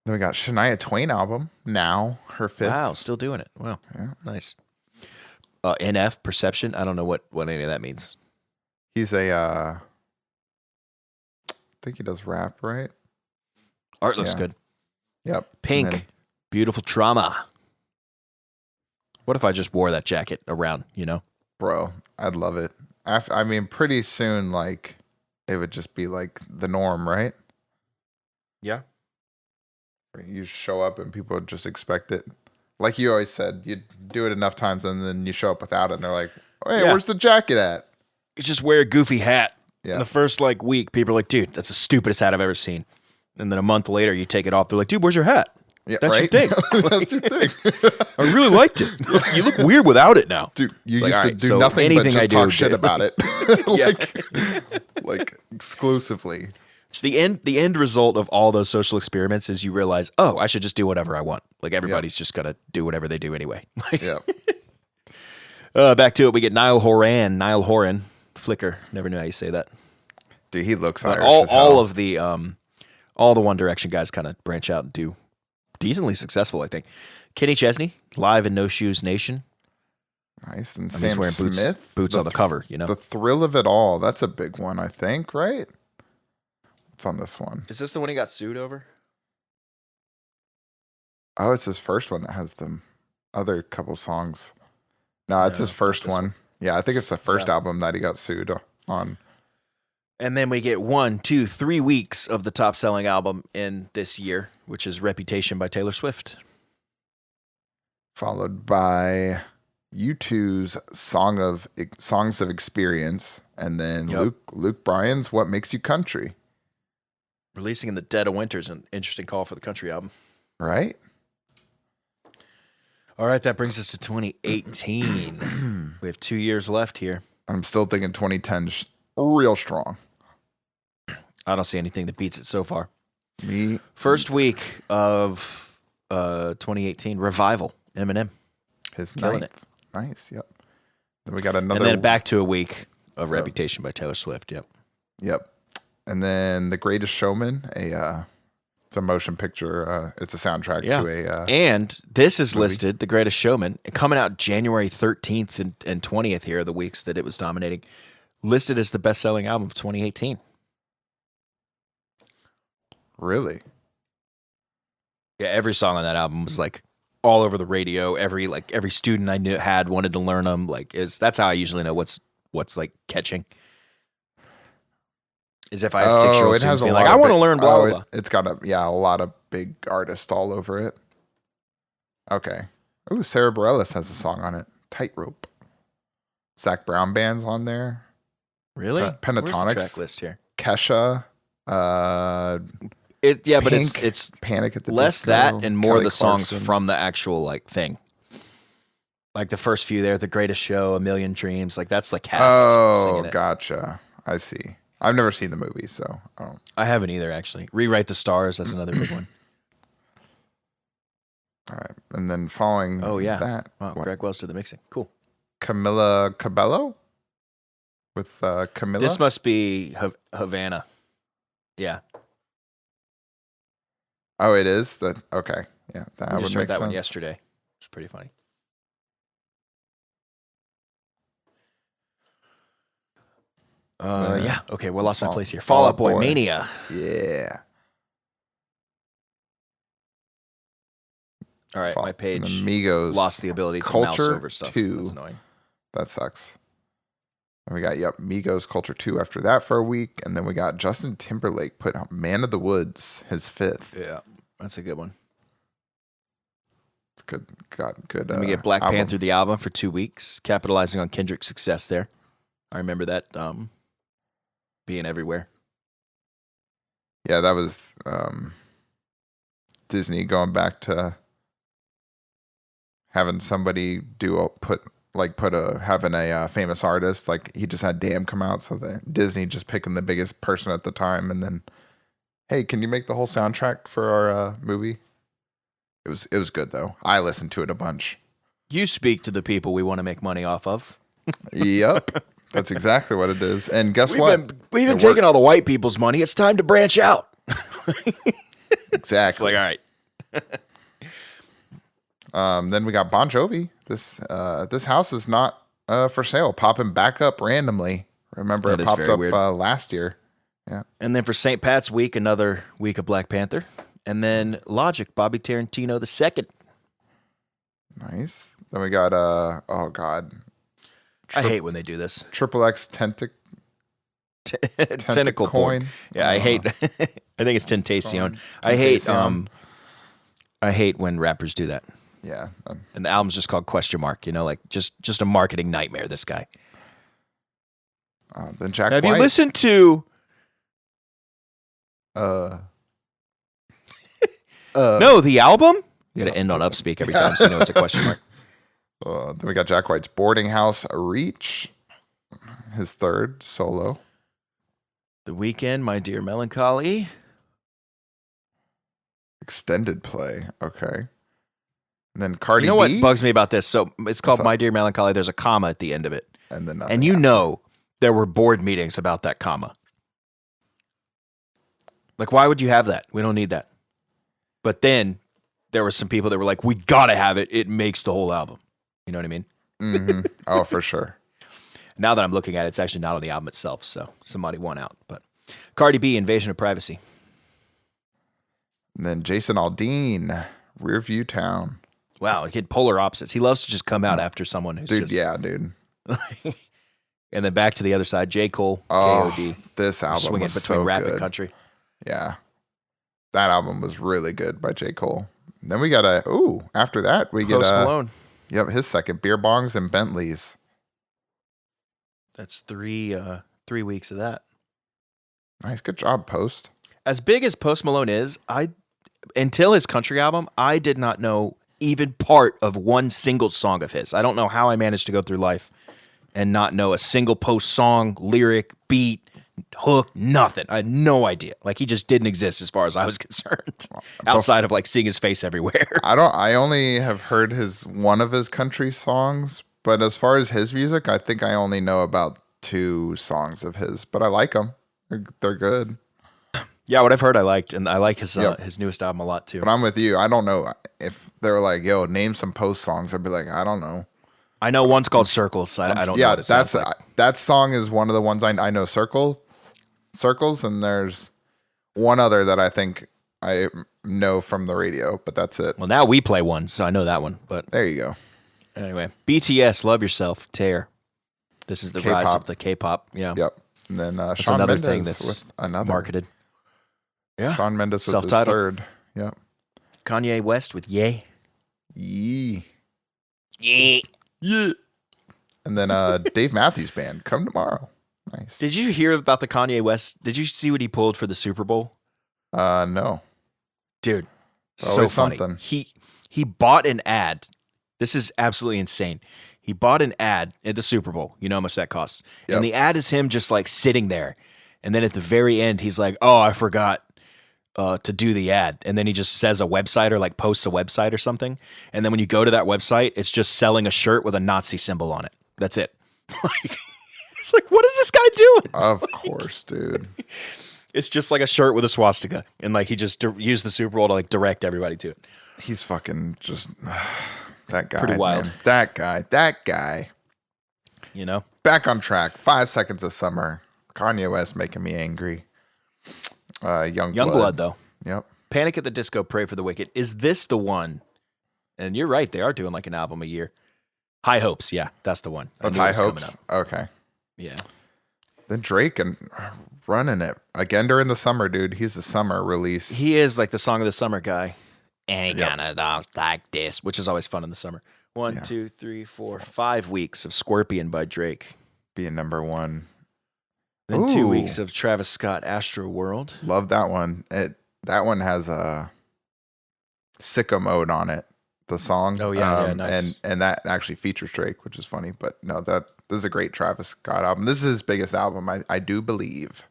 Then we got Shania Twain album. Now, her 5th. Wow, still doing it. Wow, Yeah. nice. NF, Perception. I don't know what any of that means. He's I think he does rap, right? Art looks Yeah. good. Yep. Pink, And then- Beautiful Trauma. What if I just wore that jacket around, you know? bro, I'd love it. I mean, pretty soon, like, it would just be like the norm, right? Yeah. You show up and people would just expect it. Like you always said, you do it enough times and then you show up without it and they're like, hey, Yeah. where's the jacket at? You just wear a goofy hat. Yeah. In the first week, people are like, dude, that's the stupidest hat I've ever seen. And then a month later, you take it off. They're like, dude, where's your hat? Yeah, That's your right? thing. That's your thing. I really liked it. You look weird without it now. Dude, you It's like, used all to right, do so nothing but anything just I do, talk shit dude. about it. Yeah. like exclusively. It's the end result of all those social experiments is you realize, oh, I should just do whatever I want. Like everybody's just gonna do whatever they do anyway. Yeah. Back to it, we get Niall Horan, Flicker. Never knew how you say that. Dude, he looks But Irish as hell. all the One Direction guys kind of branch out and do decently successful, I think. Kenny Chesney, live in No Shoes Nation. Nice. And I mean, he's Sam wearing Smith. boots on the cover, you know. The Thrill of It All. That's a big one, I think, right? What's on this one? Is this the one he got sued over? Oh, it's his first one that has the other couple songs. No, it's No, his first not this one. Yeah, I think it's the first Yeah. album that he got sued on. And then we get 1, 2, 3 weeks of the top selling album in this year, which is Reputation by Taylor Swift. Followed by U2's Songs of Experience, and then Yep. Luke Bryan's What Makes You Country. Releasing in the dead of winter is an interesting call for the country album. Right? All right, that brings us to 2018. We have 2 years left here. I'm still thinking 2010 real strong. I don't see anything that beats it so far. Me, First week of 2018, Revival, Eminem. his Killing ninth. Nice, yep. Then we got another. And then back to a week of Reputation by Taylor Swift. Yep. Yep. And then The Greatest Showman, it's a motion picture. It's a soundtrack Yeah. to a. And this is movie. listed, The Greatest Showman, coming out January 13th and 20th here, the weeks that it was dominating, listed as the best-selling album of 2018. Really? Yeah, every song on that album was like all over the radio. Every student I knew wanted to learn them. That's how I usually know what's like catching. As if I have 6-year-old it has students a being lot like, I of want to big, learn blah, oh, blah, blah. it's got a lot of big artists all over it. Okay. Ooh, Sarah Bareilles has a song on it. Tightrope. Zach Brown Band's on there. Really? Where's the Pentatonics. track list here? Kesha. But Pink, it's Panic at the less Disco, that and more Kelly the songs Clarkson. from the actual like thing. Like the first few there, The Greatest Show, A Million Dreams, like that's the cast singing Oh, it. gotcha. I see. I've never seen the movie, so I don't. I haven't either, actually. Rewrite the Stars, that's another big one. All right, and then following that, Wow, what? Greg Wells did the mixing. Cool. Camila Cabello with Camila. This must be Havana. Yeah. Oh, it is okay. Yeah, that I would just make heard that one sense. yesterday. It's pretty funny. Yeah. Okay, we lost my place here. Fall Out Boy Mania. Yeah. All right, my page Migos lost the ability to mouse Culture over stuff. 2. That's annoying. That sucks. And we got Migos Culture 2 after that for a week, and then we got Justin Timberlake put out Man of the Woods, his 5th. Yeah, that's a good one. It's good. Got good. Then we get Black Panther the album for 2 weeks, capitalizing on Kendrick's success there. I remember that being everywhere. Yeah, that was Disney going back to having somebody having a famous artist, like he just had Damn come out, so Disney just picking the biggest person at the time, and then, hey, can you make the whole soundtrack for our movie? It was good though. I listened to it a bunch. You speak to the people we want to make money off of. Yep, that's exactly what it is. And guess what? We've been taking all the white people's money. It's time to branch out. Exactly. It's like, all right. Then we got Bon Jovi. This house is not for sale. Popping back up randomly. Remember, That it is popped very up weird. last year. Yeah. And then for St. Pat's week, another week of Black Panther. And then Logic, Bobby Tarantino II. Nice. Then we got oh god, I hate when they do this. Triple X Tentacle Coin. Yeah, I hate. I think it's Tentacion. I hate when rappers do that. Yeah. And the album's just called Question Mark. You know, like just a marketing nightmare. This guy. Then Jack Have White. you listened to? No, the album. You got to end on upspeak every time, so you know it's a question mark. Then we got Jack White's Boarding House Reach, his 3rd solo. The Weekend, My Dear Melancholy. Extended play. Okay. And then Cardi B. You know what bugs me about this? So it's called What's My up? Dear Melancholy. There's a comma at the end of it. And then nothing And you happened. know there were board meetings about that comma. Like, why would you have that? We don't need that. But then there were some people that were like, we got to have it. It makes the whole album. You know what I mean? Mm-hmm. Oh, for sure. Now that I'm looking at it, it's actually not on the album itself. So somebody won out. But Cardi B, Invasion of Privacy. And then Jason Aldean, Rearview Town. Wow, he had polar opposites. He loves to just come out after someone who's Dude, just... yeah, dude. And then back to the other side, J. Cole, Oh, KOD. this album Swinging was between so rap good. and country. Yeah. That album was really good by J. Cole. And then we got after that, we Post get Malone. Yep, his second, Beer Bongs and Bentleys. That's three weeks of that. Nice, good job, Post. As big as Post Malone is, until his country album, I did not know even part of one single song of his. I don't know how I managed to go through life and not know a single Post song, lyric, beat, hook, nothing. I had no idea. Like, he just didn't exist as far as I was concerned, outside of like seeing his face everywhere. I only have heard one of his country songs, but as far as his music, I think I only know about 2 songs of his, but I like them. They're good. Yeah, what I've heard I liked, and I like his newest album a lot too. But I'm with you. I don't know if they were like, yo, name some Post songs. I'd be like, I don't know. I know one's called Circles. I don't know. Yeah, what it sounds like. that song is one of the ones I know. Circles, and there's one other that I think I know from the radio, but that's it. Well, now we play one, so I know that one. But There you go. anyway, BTS, Love Yourself, Tear. This is the rise K-pop. of the K-pop. Yeah. Yep. And then That's Shawn another Mendes thing that's with another. marketed. Yeah. Shawn Mendes with his Self-titled. third. Yep. Kanye West with Yay. Yee. Yeah. Yeah. And then Dave Matthews Band, come tomorrow. Nice. Did you hear about the Kanye West? Did you see what he pulled for the Super Bowl? No. Dude, so Always funny. something. He bought an ad. This is absolutely insane. He bought an ad at the Super Bowl. You know how much that costs. Yep. And the ad is him just like sitting there. And then at the very end, he's like, oh, I forgot to do the ad. And then he just says a website or like posts a website or something. And then when you go to that website, it's just selling a shirt with a Nazi symbol on it. That's it. Like, it's like, what is this guy doing? Of course, dude. It's just like a shirt with a swastika. And like he just used the Super Bowl to like direct everybody to it. He's fucking just that guy. Pretty wild. Man. That guy. You know? Back on track. 5 seconds of summer. Kanye West making me angry. Youngblood, though. Yep. Panic at the Disco, Pray for the Wicked. Is this the one? And you're right. They are doing like an album a year. High Hopes. Yeah, that's the one. That's High Hopes. Okay. Yeah. Then Drake and running it again during the summer, dude. He's a summer release. He is like the song of the summer guy. Ain't gonna talk like this, which is always fun in the summer. 1, 2, 3, 4, 5 weeks of Scorpion by Drake. Being number one. Then 2 weeks of Travis Scott, Astro World. Love that one. That one has a sicko mode on it. The song. Oh yeah, nice. And that actually features Drake, which is funny. But no, this is a great Travis Scott album. This is his biggest album, I do believe.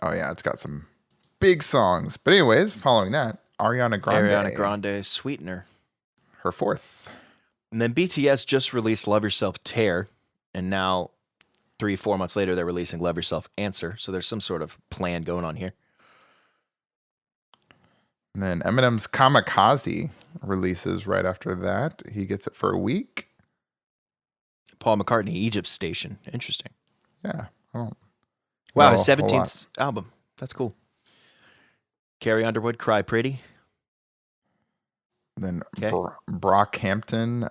Oh yeah, it's got some big songs. But anyways, following that, Ariana Grande, Sweetener. Her fourth. And then BTS just released Love Yourself, Tear. And now 3-4 months later, they're releasing Love Yourself, Answer. So there's some sort of plan going on here. And then Eminem's Kamikaze releases right after that. He gets it for a week. Paul McCartney, Egypt Station. Interesting. Yeah. Wow, his 17th album. That's cool. Carrie Underwood, Cry Pretty. Then Brockhampton.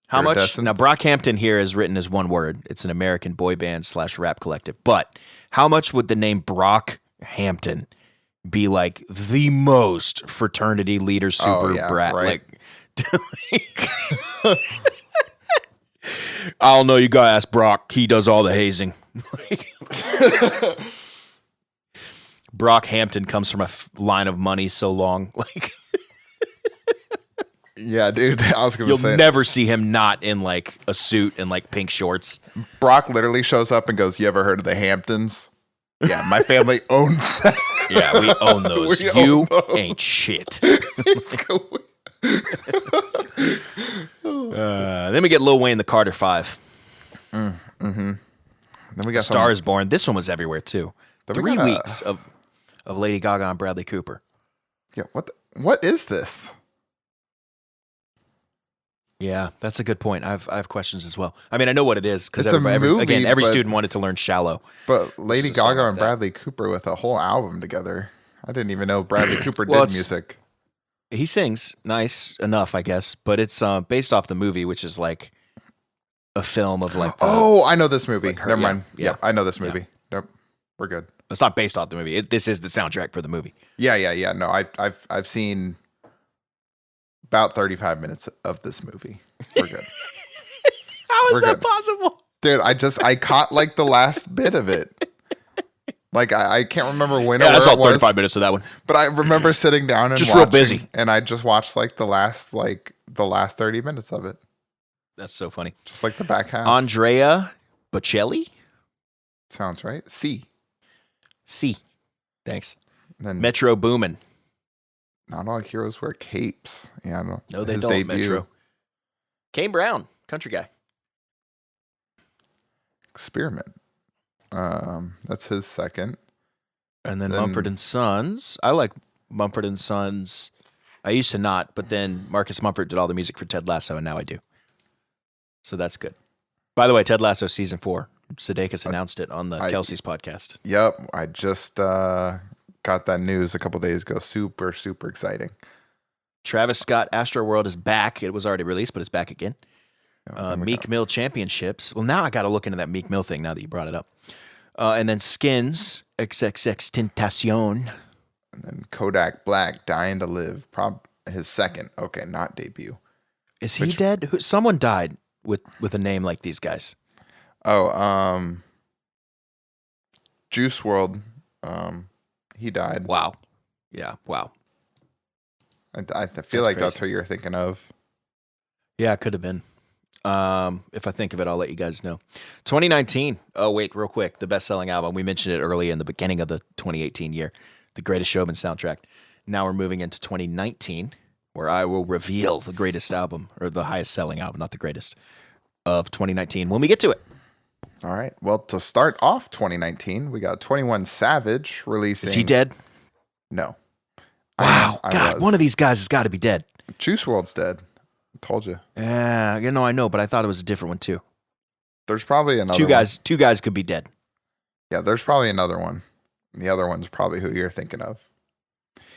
How much? Now, Brockhampton here is written as one word. It's an American boy band / rap collective. But how much would the name Brockhampton be like the most fraternity leader super brat? Right. Like, I don't know. You gotta ask Brock. He does all the hazing. Brockhampton comes from a line of money so long. Like, yeah, dude. I was gonna say you'll never see him not in like a suit and like pink shorts. Brock literally shows up and goes, "You ever heard of the Hamptons?" Yeah, my family owns that. Yeah, we own those. You ain't shit. Then we get Lil Wayne, the Carter 5. Mm-hmm. Then we got Star is Born. This one was everywhere too. 3 weeks of Lady Gaga and Bradley Cooper. Yeah, what is this? Yeah, that's a good point. I have questions as well. I mean, I know what it is because every student wanted to learn Shallow. But Lady Gaga and Bradley Cooper with a whole album together. I didn't even know Bradley Cooper did music. He sings nice enough, I guess, but it's based off the movie, which is like a film of like. I know this movie. Like Never mind. Yeah, I know this movie. Yeah. Nope, we're good. It's not based off the movie. This is the soundtrack for the movie. Yeah. No, I've seen about 35 minutes of this movie. We're good. How is that possible? Dude, I caught like the last bit of it. Like I can't remember when I saw 35 minutes of that one. But I remember sitting down and just watching, real busy. And I just watched like the last 30 minutes of it. That's so funny. Just like the back half. Andrea Bocelli? Sounds right. C. Thanks. Then Metro Boomin. Not all heroes wear capes. Yeah, I don't know. No, they don't. Metro. Kane Brown, country guy. Experiment. That's his second. And then Mumford & Sons. I like Mumford & Sons. I used to not, but then Marcus Mumford did all the music for Ted Lasso, and now I do. So that's good. By the way, Ted Lasso season 4. Sudeikis announced it on the Kelsey's podcast. Yep. I just got that news a couple days ago. Super, super exciting. Travis Scott, Astroworld is back. It was already released, but it's back again. Then we Meek got, Mill Championships. Well, now I got to look into that Meek Mill thing now that you brought it up. And then Skins, XXX Tentacion. and then Kodak Black, Dying to Live, his second. Okay, not debut. Is he dead? Someone died with a name like these guys. Oh, Juice World, he died. Wow. Yeah, wow. I feel like that's who you're thinking of. Yeah, it could have been. If I think of it, I'll let you guys know. 2019. Oh, wait, real quick. The best-selling album. We mentioned it early in the beginning of the 2018 year. The Greatest Showman soundtrack. Now we're moving into 2019, where I will reveal the greatest album, or the highest-selling album, not the greatest, of 2019 when we get to it. All right. Well, to start off 2019, we got 21 Savage releasing. Is he dead? No. Wow. God, one of these guys has got to be dead. Juice WRLD's dead. I told you. Yeah, I know, but I thought it was a different one too. There's probably another Two guys could be dead. Yeah, there's probably another one. The other one's probably who you're thinking of.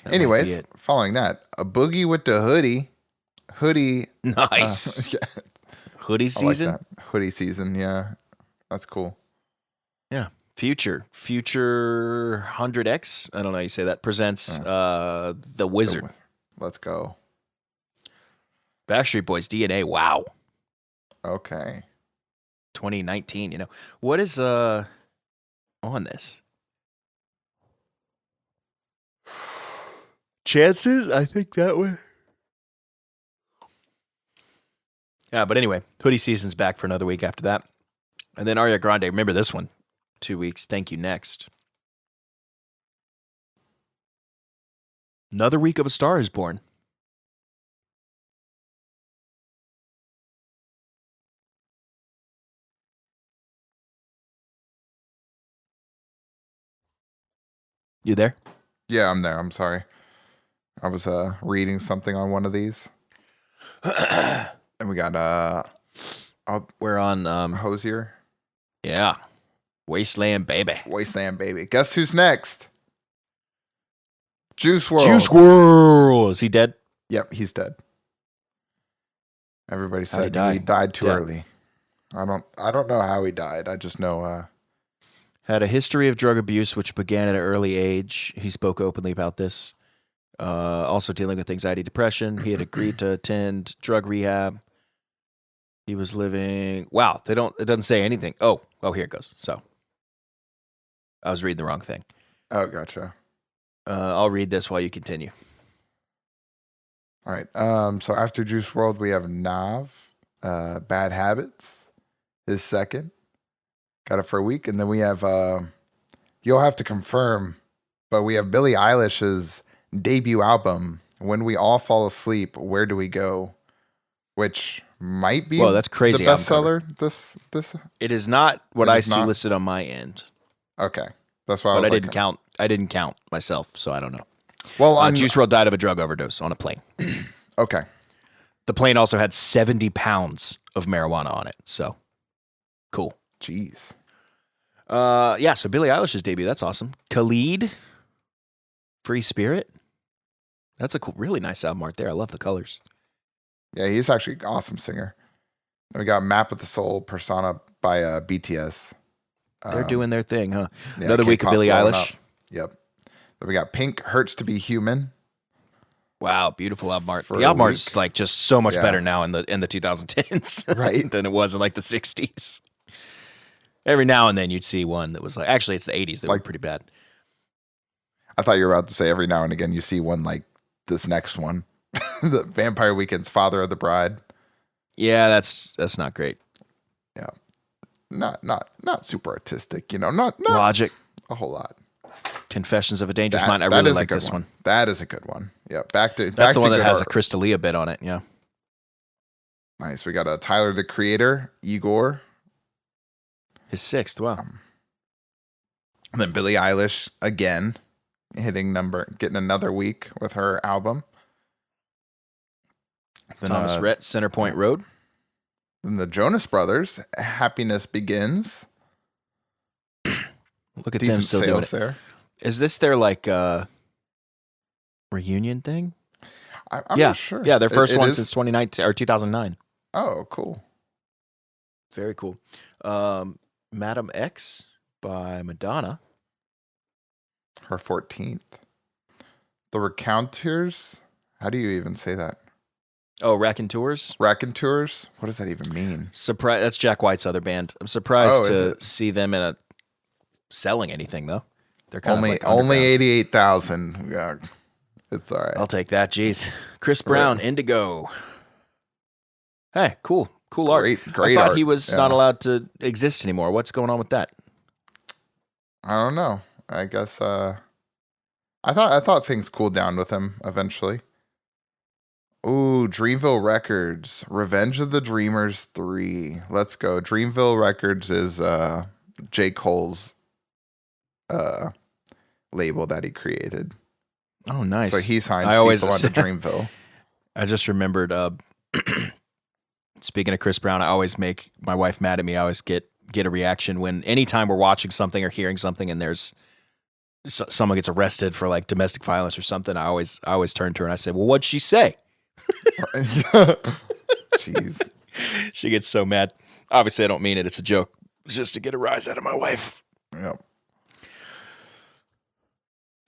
Anyways, following that, A Boogie with the Hoodie. Hoodie. Nice. Yeah. Hoodie season? I like that. Hoodie season, yeah. That's cool. Yeah. Future 100X, I don't know how you say that, presents The Wizard. Let's go. Backstreet Boys DNA, wow. Okay. 2019, What is on this? Chances? I think that way. Yeah, but anyway, Hoodie season's back for another week after that. And then Ariana Grande, remember this one. 2 weeks. Thank You Next. Another week of A Star Is Born. You there? Yeah, I'm there. I'm sorry. I was reading something on one of these. And we got we're on Hosier. Yeah. Wasteland Baby. Wasteland Baby. Guess who's next? Juice WRLD. Juice WRLD. Is he dead? Yep, he's dead. Everybody said he died too early. I don't know how he died. I just know had a history of drug abuse which began at an early age. He spoke openly about this. Also dealing with anxiety, depression. He had agreed to attend drug rehab. He was living. Wow, it doesn't say anything. Oh, here it goes. So I was reading the wrong thing. Oh, gotcha. I'll read this while you continue. All right. So after Juice WRLD, we have Nav, Bad Habits, his second. Got it for a week. And then we have, you'll have to confirm, but we have Billie Eilish's debut album, When We All Fall Asleep, Where Do We Go? Which might be that's crazy the bestseller. This it is not what I see listed on my end. Okay. That's why I didn't count. I didn't count myself, so I don't know. Well, Juice WRLD died of a drug overdose on a plane. Okay. The plane also had 70 pounds of marijuana on it. So cool. Jeez. Yeah, so Billie Eilish's debut, that's awesome. Khalid, Free Spirit. That's a cool, really nice album art there. I love the colors. Yeah, he's actually an awesome singer. And we got Map of the Soul, Persona by BTS. They're doing their thing, huh? Yeah, Another week of Billie Eilish. Yep. Then we got Pink, Hurts to Be Human. Wow, beautiful album art. The album art's like just so much better now in the 2010s, right, than it was in like the 60s. Every now and then you'd see one that was like, actually it's the 80s that were pretty bad. I thought you were about to say every now and again you see one like this next one, the Vampire Weekend's Father of the Bride. Yeah, that's not great. Yeah, not super artistic, not Logic, a whole lot. Confessions of a Dangerous Mind. I really like this one. That is a good one. Yeah, that's the one that has a Chris D'Elia bit on it. Yeah, nice. We got a Tyler the Creator, Igor, his sixth. Wow. And then Billie Eilish again, getting another week with her album. Then, Thomas Rhett, Center Point Road. Then the Jonas Brothers, Happiness Begins. Look at them still doing it. There. Is this their like reunion thing? I'm not sure. Yeah, their first one since 2019 or 2009. Oh, cool. Very cool. Madam X by Madonna. Her 14th. The Recounters. How do you even say that? Oh, Raconteurs. Raconteurs. What does that even mean? Surprise! That's Jack White's other band. I'm surprised Oh, is to it? see them in selling anything though. They're kind of Only like underground. 88,000. Yeah, it's all right. I'll take that. Jeez, Chris Brown, Indigo. Hey, cool art. Great I thought art. he was not allowed to exist anymore. What's going on with that? I don't know. I guess I thought things cooled down with him eventually. Ooh, Dreamville Records, Revenge of the Dreamers 3. Let's go. Dreamville Records is J. Cole's label that he created. Oh, nice. So he signs people onto Dreamville. I just remembered, speaking of Chris Brown, I always make my wife mad at me. I always get a reaction when anytime we're watching something or hearing something and there's someone gets arrested for like domestic violence or something. I always turn to her and I say, well, what'd she say? Jeez. She gets so mad. Obviously, I don't mean it. It's a joke. It's just to get a rise out of my wife. Yep.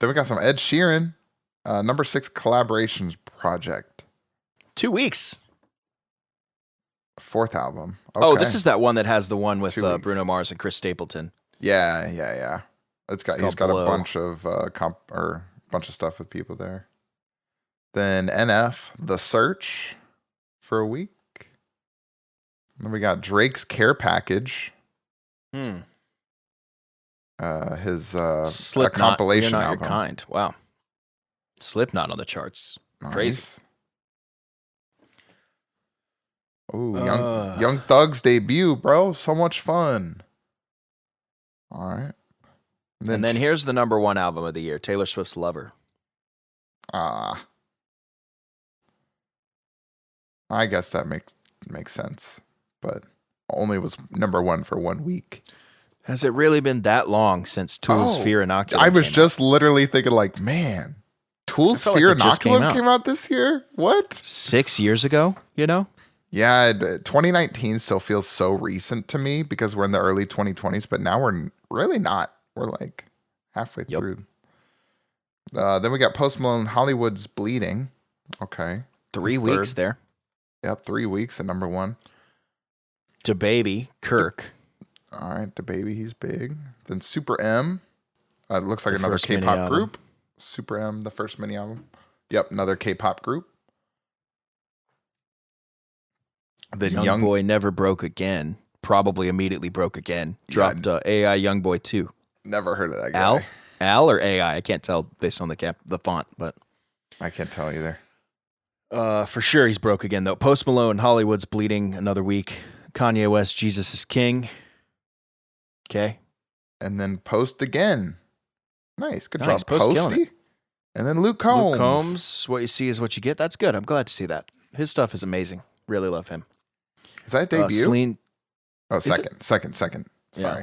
Then we got some Ed Sheeran, number 6 collaborations project. 2 weeks. 4th album. Okay. Oh, this is that one that has the one with 2 weeks. Bruno Mars and Chris Stapleton. Yeah. He's got Blow. a bunch of bunch of stuff with people there. Then NF, The Search for a week. Then we got Drake's Care Package. His Slipknot, compilation You're Not album. Your Kind. Wow. Slipknot on the charts. Nice. Crazy. Ooh, Young Thug's debut, bro. So much fun. All right. And then here's the number 1 album of the year, Taylor Swift's Lover. I guess that makes sense, but only was number 1 for 1 week. Has it really been that long since Tool's Fear Inoculum I was came just literally thinking like, man, Tool's Fear Inoculum came out this year? What? 6 years ago, you know? Yeah, 2019 still feels so recent to me because we're in the early 2020s, but now we're really not. We're like halfway through. Then we got Post Malone, Hollywood's Bleeding. Okay. 3 weeks there. Yep, 3 weeks at number 1. DaBaby, Kirk. All right, DaBaby, he's big. Then Super M. It looks like another first K-pop mini group. Super M, the first mini album. Yep, another K-pop group. The Young Boy Never Broke Again. Probably immediately broke again. Dropped AI Young Boy 2. Never heard of that guy. Al or AI? I can't tell based on the font, but I can't tell either. For sure he's broke again though. Post Malone, Hollywood's Bleeding, another week. Kanye West, Jesus is King. Okay. And then Post again. Nice. Good job, Post killing Posty. it. And then Luke Combs. Luke Combs, what you see is what you get. That's good. I'm glad to see that. His stuff is amazing. Really love him. Is that debut? Celine. Second. Sorry. Yeah.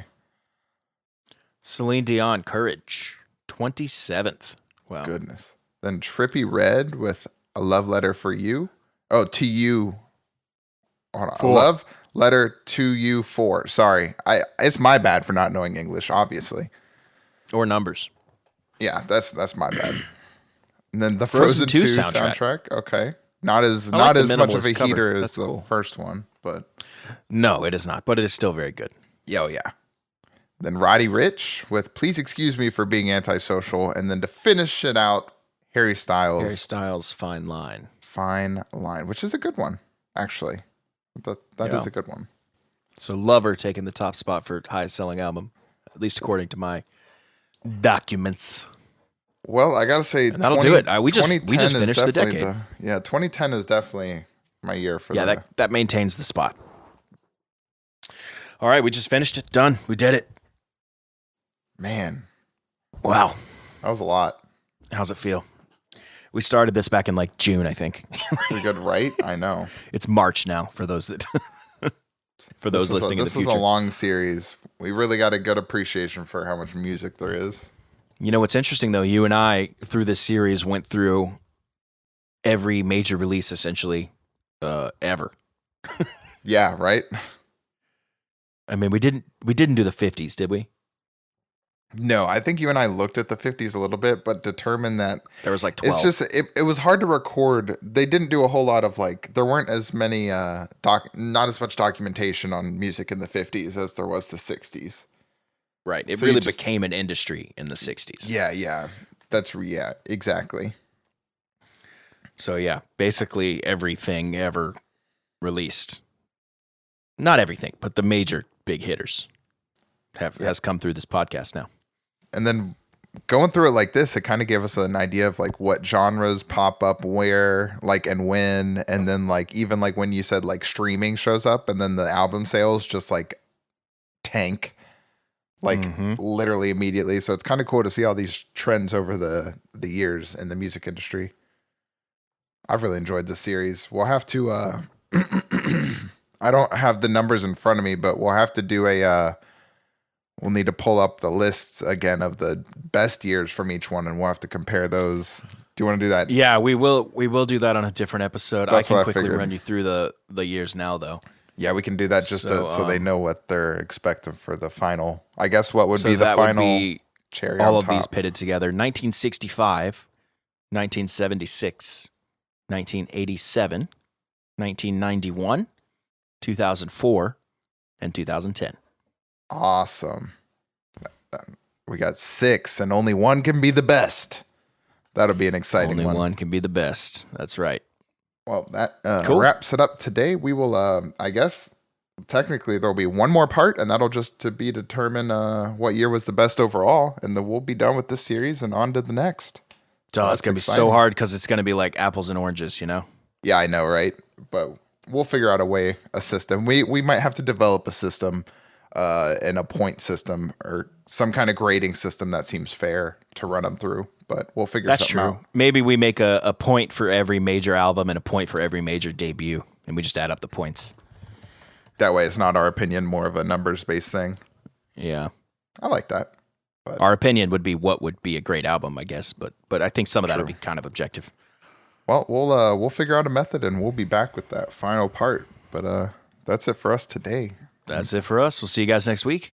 Celine Dion, Courage. 27th. Wow. Goodness. Then Trippie Redd with A Love Letter for You. Oh, to you. Hold on. A Love Letter to You 4. Sorry. It's my bad for not knowing English, obviously. Or numbers. Yeah, that's my bad. And then the Frozen 2 soundtrack. Okay. Not as much of a heater as the first one, but no, it is not, but it is still very good. Yeah. Then Roddy Ricch with Please Excuse Me for Being Antisocial, and then to finish it out, Harry Styles, Fine Line. Fine Line, which is a good one, actually. That is a good one. So Lover taking the top spot for highest selling album, at least according to my documents. Well, I gotta say, and that'll do it. We just finished the decade. 2010 is definitely my year for that. That maintains the spot. All right, we just finished it. Done. We did it. Man. Wow. That was a lot. How's it feel? We started this back in like June, I think. Pretty good, right? I know. It's March now for those that for those listening in the future. This was a long series. We really got a good appreciation for how much music there is. You know what's interesting though? You and I through this series went through every major release essentially ever. Yeah, right. I mean, we didn't do the 50s, did we? No, I think you and I looked at the 50s a little bit, but determined that There was like it's 12. just it was hard to record. They didn't do a whole lot of like there weren't as many not as much documentation on music in the 50s as there was the 60s. Right. It So you really just became an industry in the 60s. yeah. Yeah, exactly. So yeah, basically everything ever released. Not everything, but the major big hitters has come through this podcast now. And then going through it like this, it kind of gave us an idea of like what genres pop up where, like, and when, and then like even like when you said like streaming shows up and then the album sales just like tank like literally immediately. So it's kind of cool to see all these trends over the years in the music industry. I've really enjoyed this series. We'll have to I don't have the numbers in front of me, but we'll have to do we'll need to pull up the lists again of the best years from each one, and we'll have to compare those. Do you want to do that? Yeah, we will do that on a different episode. That's I what I can quickly figured. run you through the years now, though. Yeah, we can do that just so they know what they're expecting for the final. I guess what would So be the that final would be cherry all on of top. these pitted together. 1965, 1976, 1987, 1991, 2004, and 2010. Awesome. We got 6, and only one can be the best. That'll be an exciting Only one. one can be the best. That's right. Well, that Cool. wraps it up today. We will, I guess, technically there'll be one more part, and that'll just to be determine what year was the best overall, and then we'll be done with this series and on to the next. So it's going to be so hard because it's going to be like apples and oranges, you know? Yeah, I know, right? But we'll figure out a system. We might have to develop a system, and a point system or some kind of grading system that seems fair to run them through. But we'll figure something out. Maybe we make a point for every major album and a point for every major debut, and we just add up the points. That way it's not our opinion, more of a numbers-based thing. Yeah. I like that. But our opinion would be what would be a great album, I guess. But I think some of that would be kind of objective. Well, we'll figure out a method, and we'll be back with that final part. But that's it for us today. That's it for us. We'll see you guys next week.